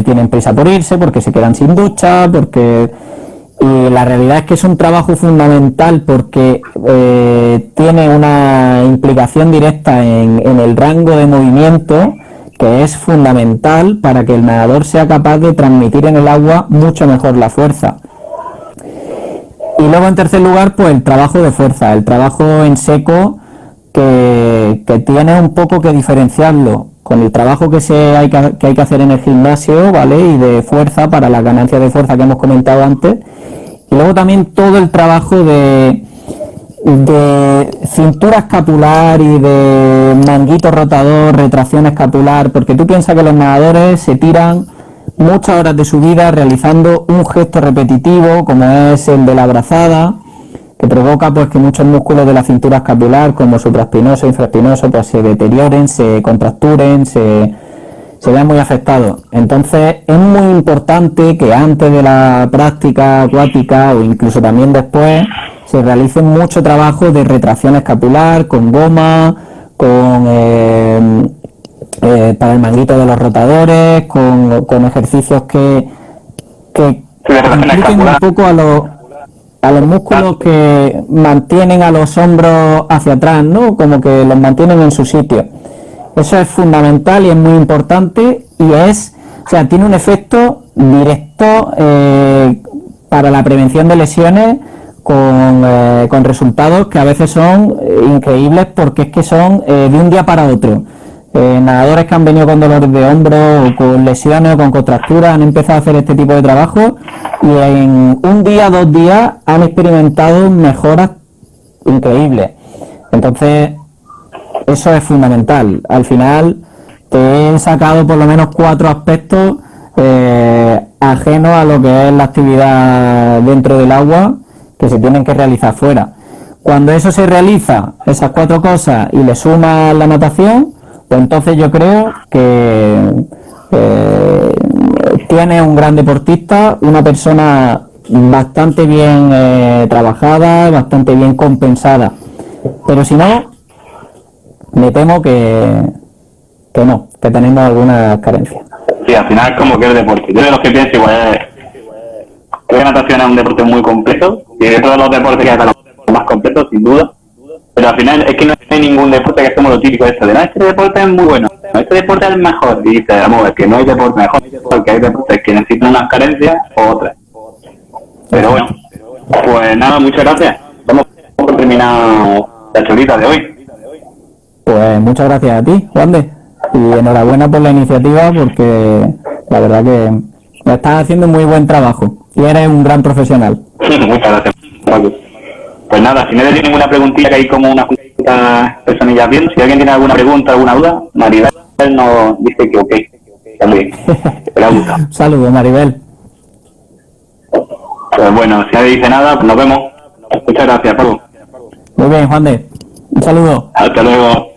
tienen prisa por irse porque se quedan sin ducha, y la realidad es que es un trabajo fundamental porque tiene una implicación directa en el rango de movimiento, que es fundamental para que el nadador sea capaz de transmitir en el agua mucho mejor la fuerza. Y luego en tercer lugar, pues el trabajo de fuerza, el trabajo en seco, que tiene un poco que diferenciarlo con el trabajo que hay que hacer en el gimnasio, ¿vale? Y de fuerza, para las ganancias de fuerza que hemos comentado antes. Y luego también todo el trabajo de cintura escapular y de manguito rotador, retracción escapular, porque tú piensas que los nadadores se tiran muchas horas de su vida realizando un gesto repetitivo como es el de la brazada, que provoca pues que muchos músculos de la cintura escapular como supraespinoso e infraespinoso pues se deterioren, se contracturen, se vean muy afectados. Entonces es muy importante que antes de la práctica acuática o incluso también después se realice mucho trabajo de retracción escapular con goma, para el manguito de los rotadores, con ejercicios que impliquen un poco a los músculos que mantienen a los hombros hacia atrás, ¿no? Como que los mantienen en su sitio. Eso es fundamental y es muy importante tiene un efecto directo para la prevención de lesiones con resultados que a veces son increíbles porque es que son de un día para otro. Nadadores que han venido con dolores de hombro o con lesiones o con contracturas han empezado a hacer este tipo de trabajo y en un día, 2 días han experimentado mejoras increíbles. Entonces eso es fundamental. Al final te he sacado por lo menos 4 aspectos ajenos a lo que es la actividad dentro del agua que se tienen que realizar fuera. Cuando eso se realiza, esas 4 cosas, y le sumas la natación, pues entonces yo creo que tienes un gran deportista, una persona bastante bien trabajada, bastante bien compensada. Pero si no, me temo que no, que tenemos algunas carencias. Sí, al final es como que el deporte. Yo de los que pienso igual creo que natación es un deporte muy completo, y de todos los deportes que hay los más completos, sin duda. Pero al final es que no hay ningún deporte que es como lo típico esto de, no, este deporte es muy bueno, no, este deporte es el mejor. Y dices, vamos a ver, que no hay deporte mejor, porque hay deportes que necesitan unas carencias o otras. Pero bueno, pues nada, muchas gracias. Vamos por terminar la chorita de hoy. Pues muchas gracias a ti, Juan de, y enhorabuena por la iniciativa, porque la verdad que estás haciendo muy buen trabajo y eres un gran profesional. Muchas gracias, Paco. Pues nada, si nadie tiene ninguna preguntilla, que hay como unas personillas viendo, si alguien tiene alguna pregunta, alguna duda, Maribel nos dice que ok, está muy bien, que le ha gustado. Saludos, Maribel. Pues bueno, si nadie dice nada, pues nos vemos. Muchas gracias, Paco. Muy bien, Juan de, un saludo. Hasta luego.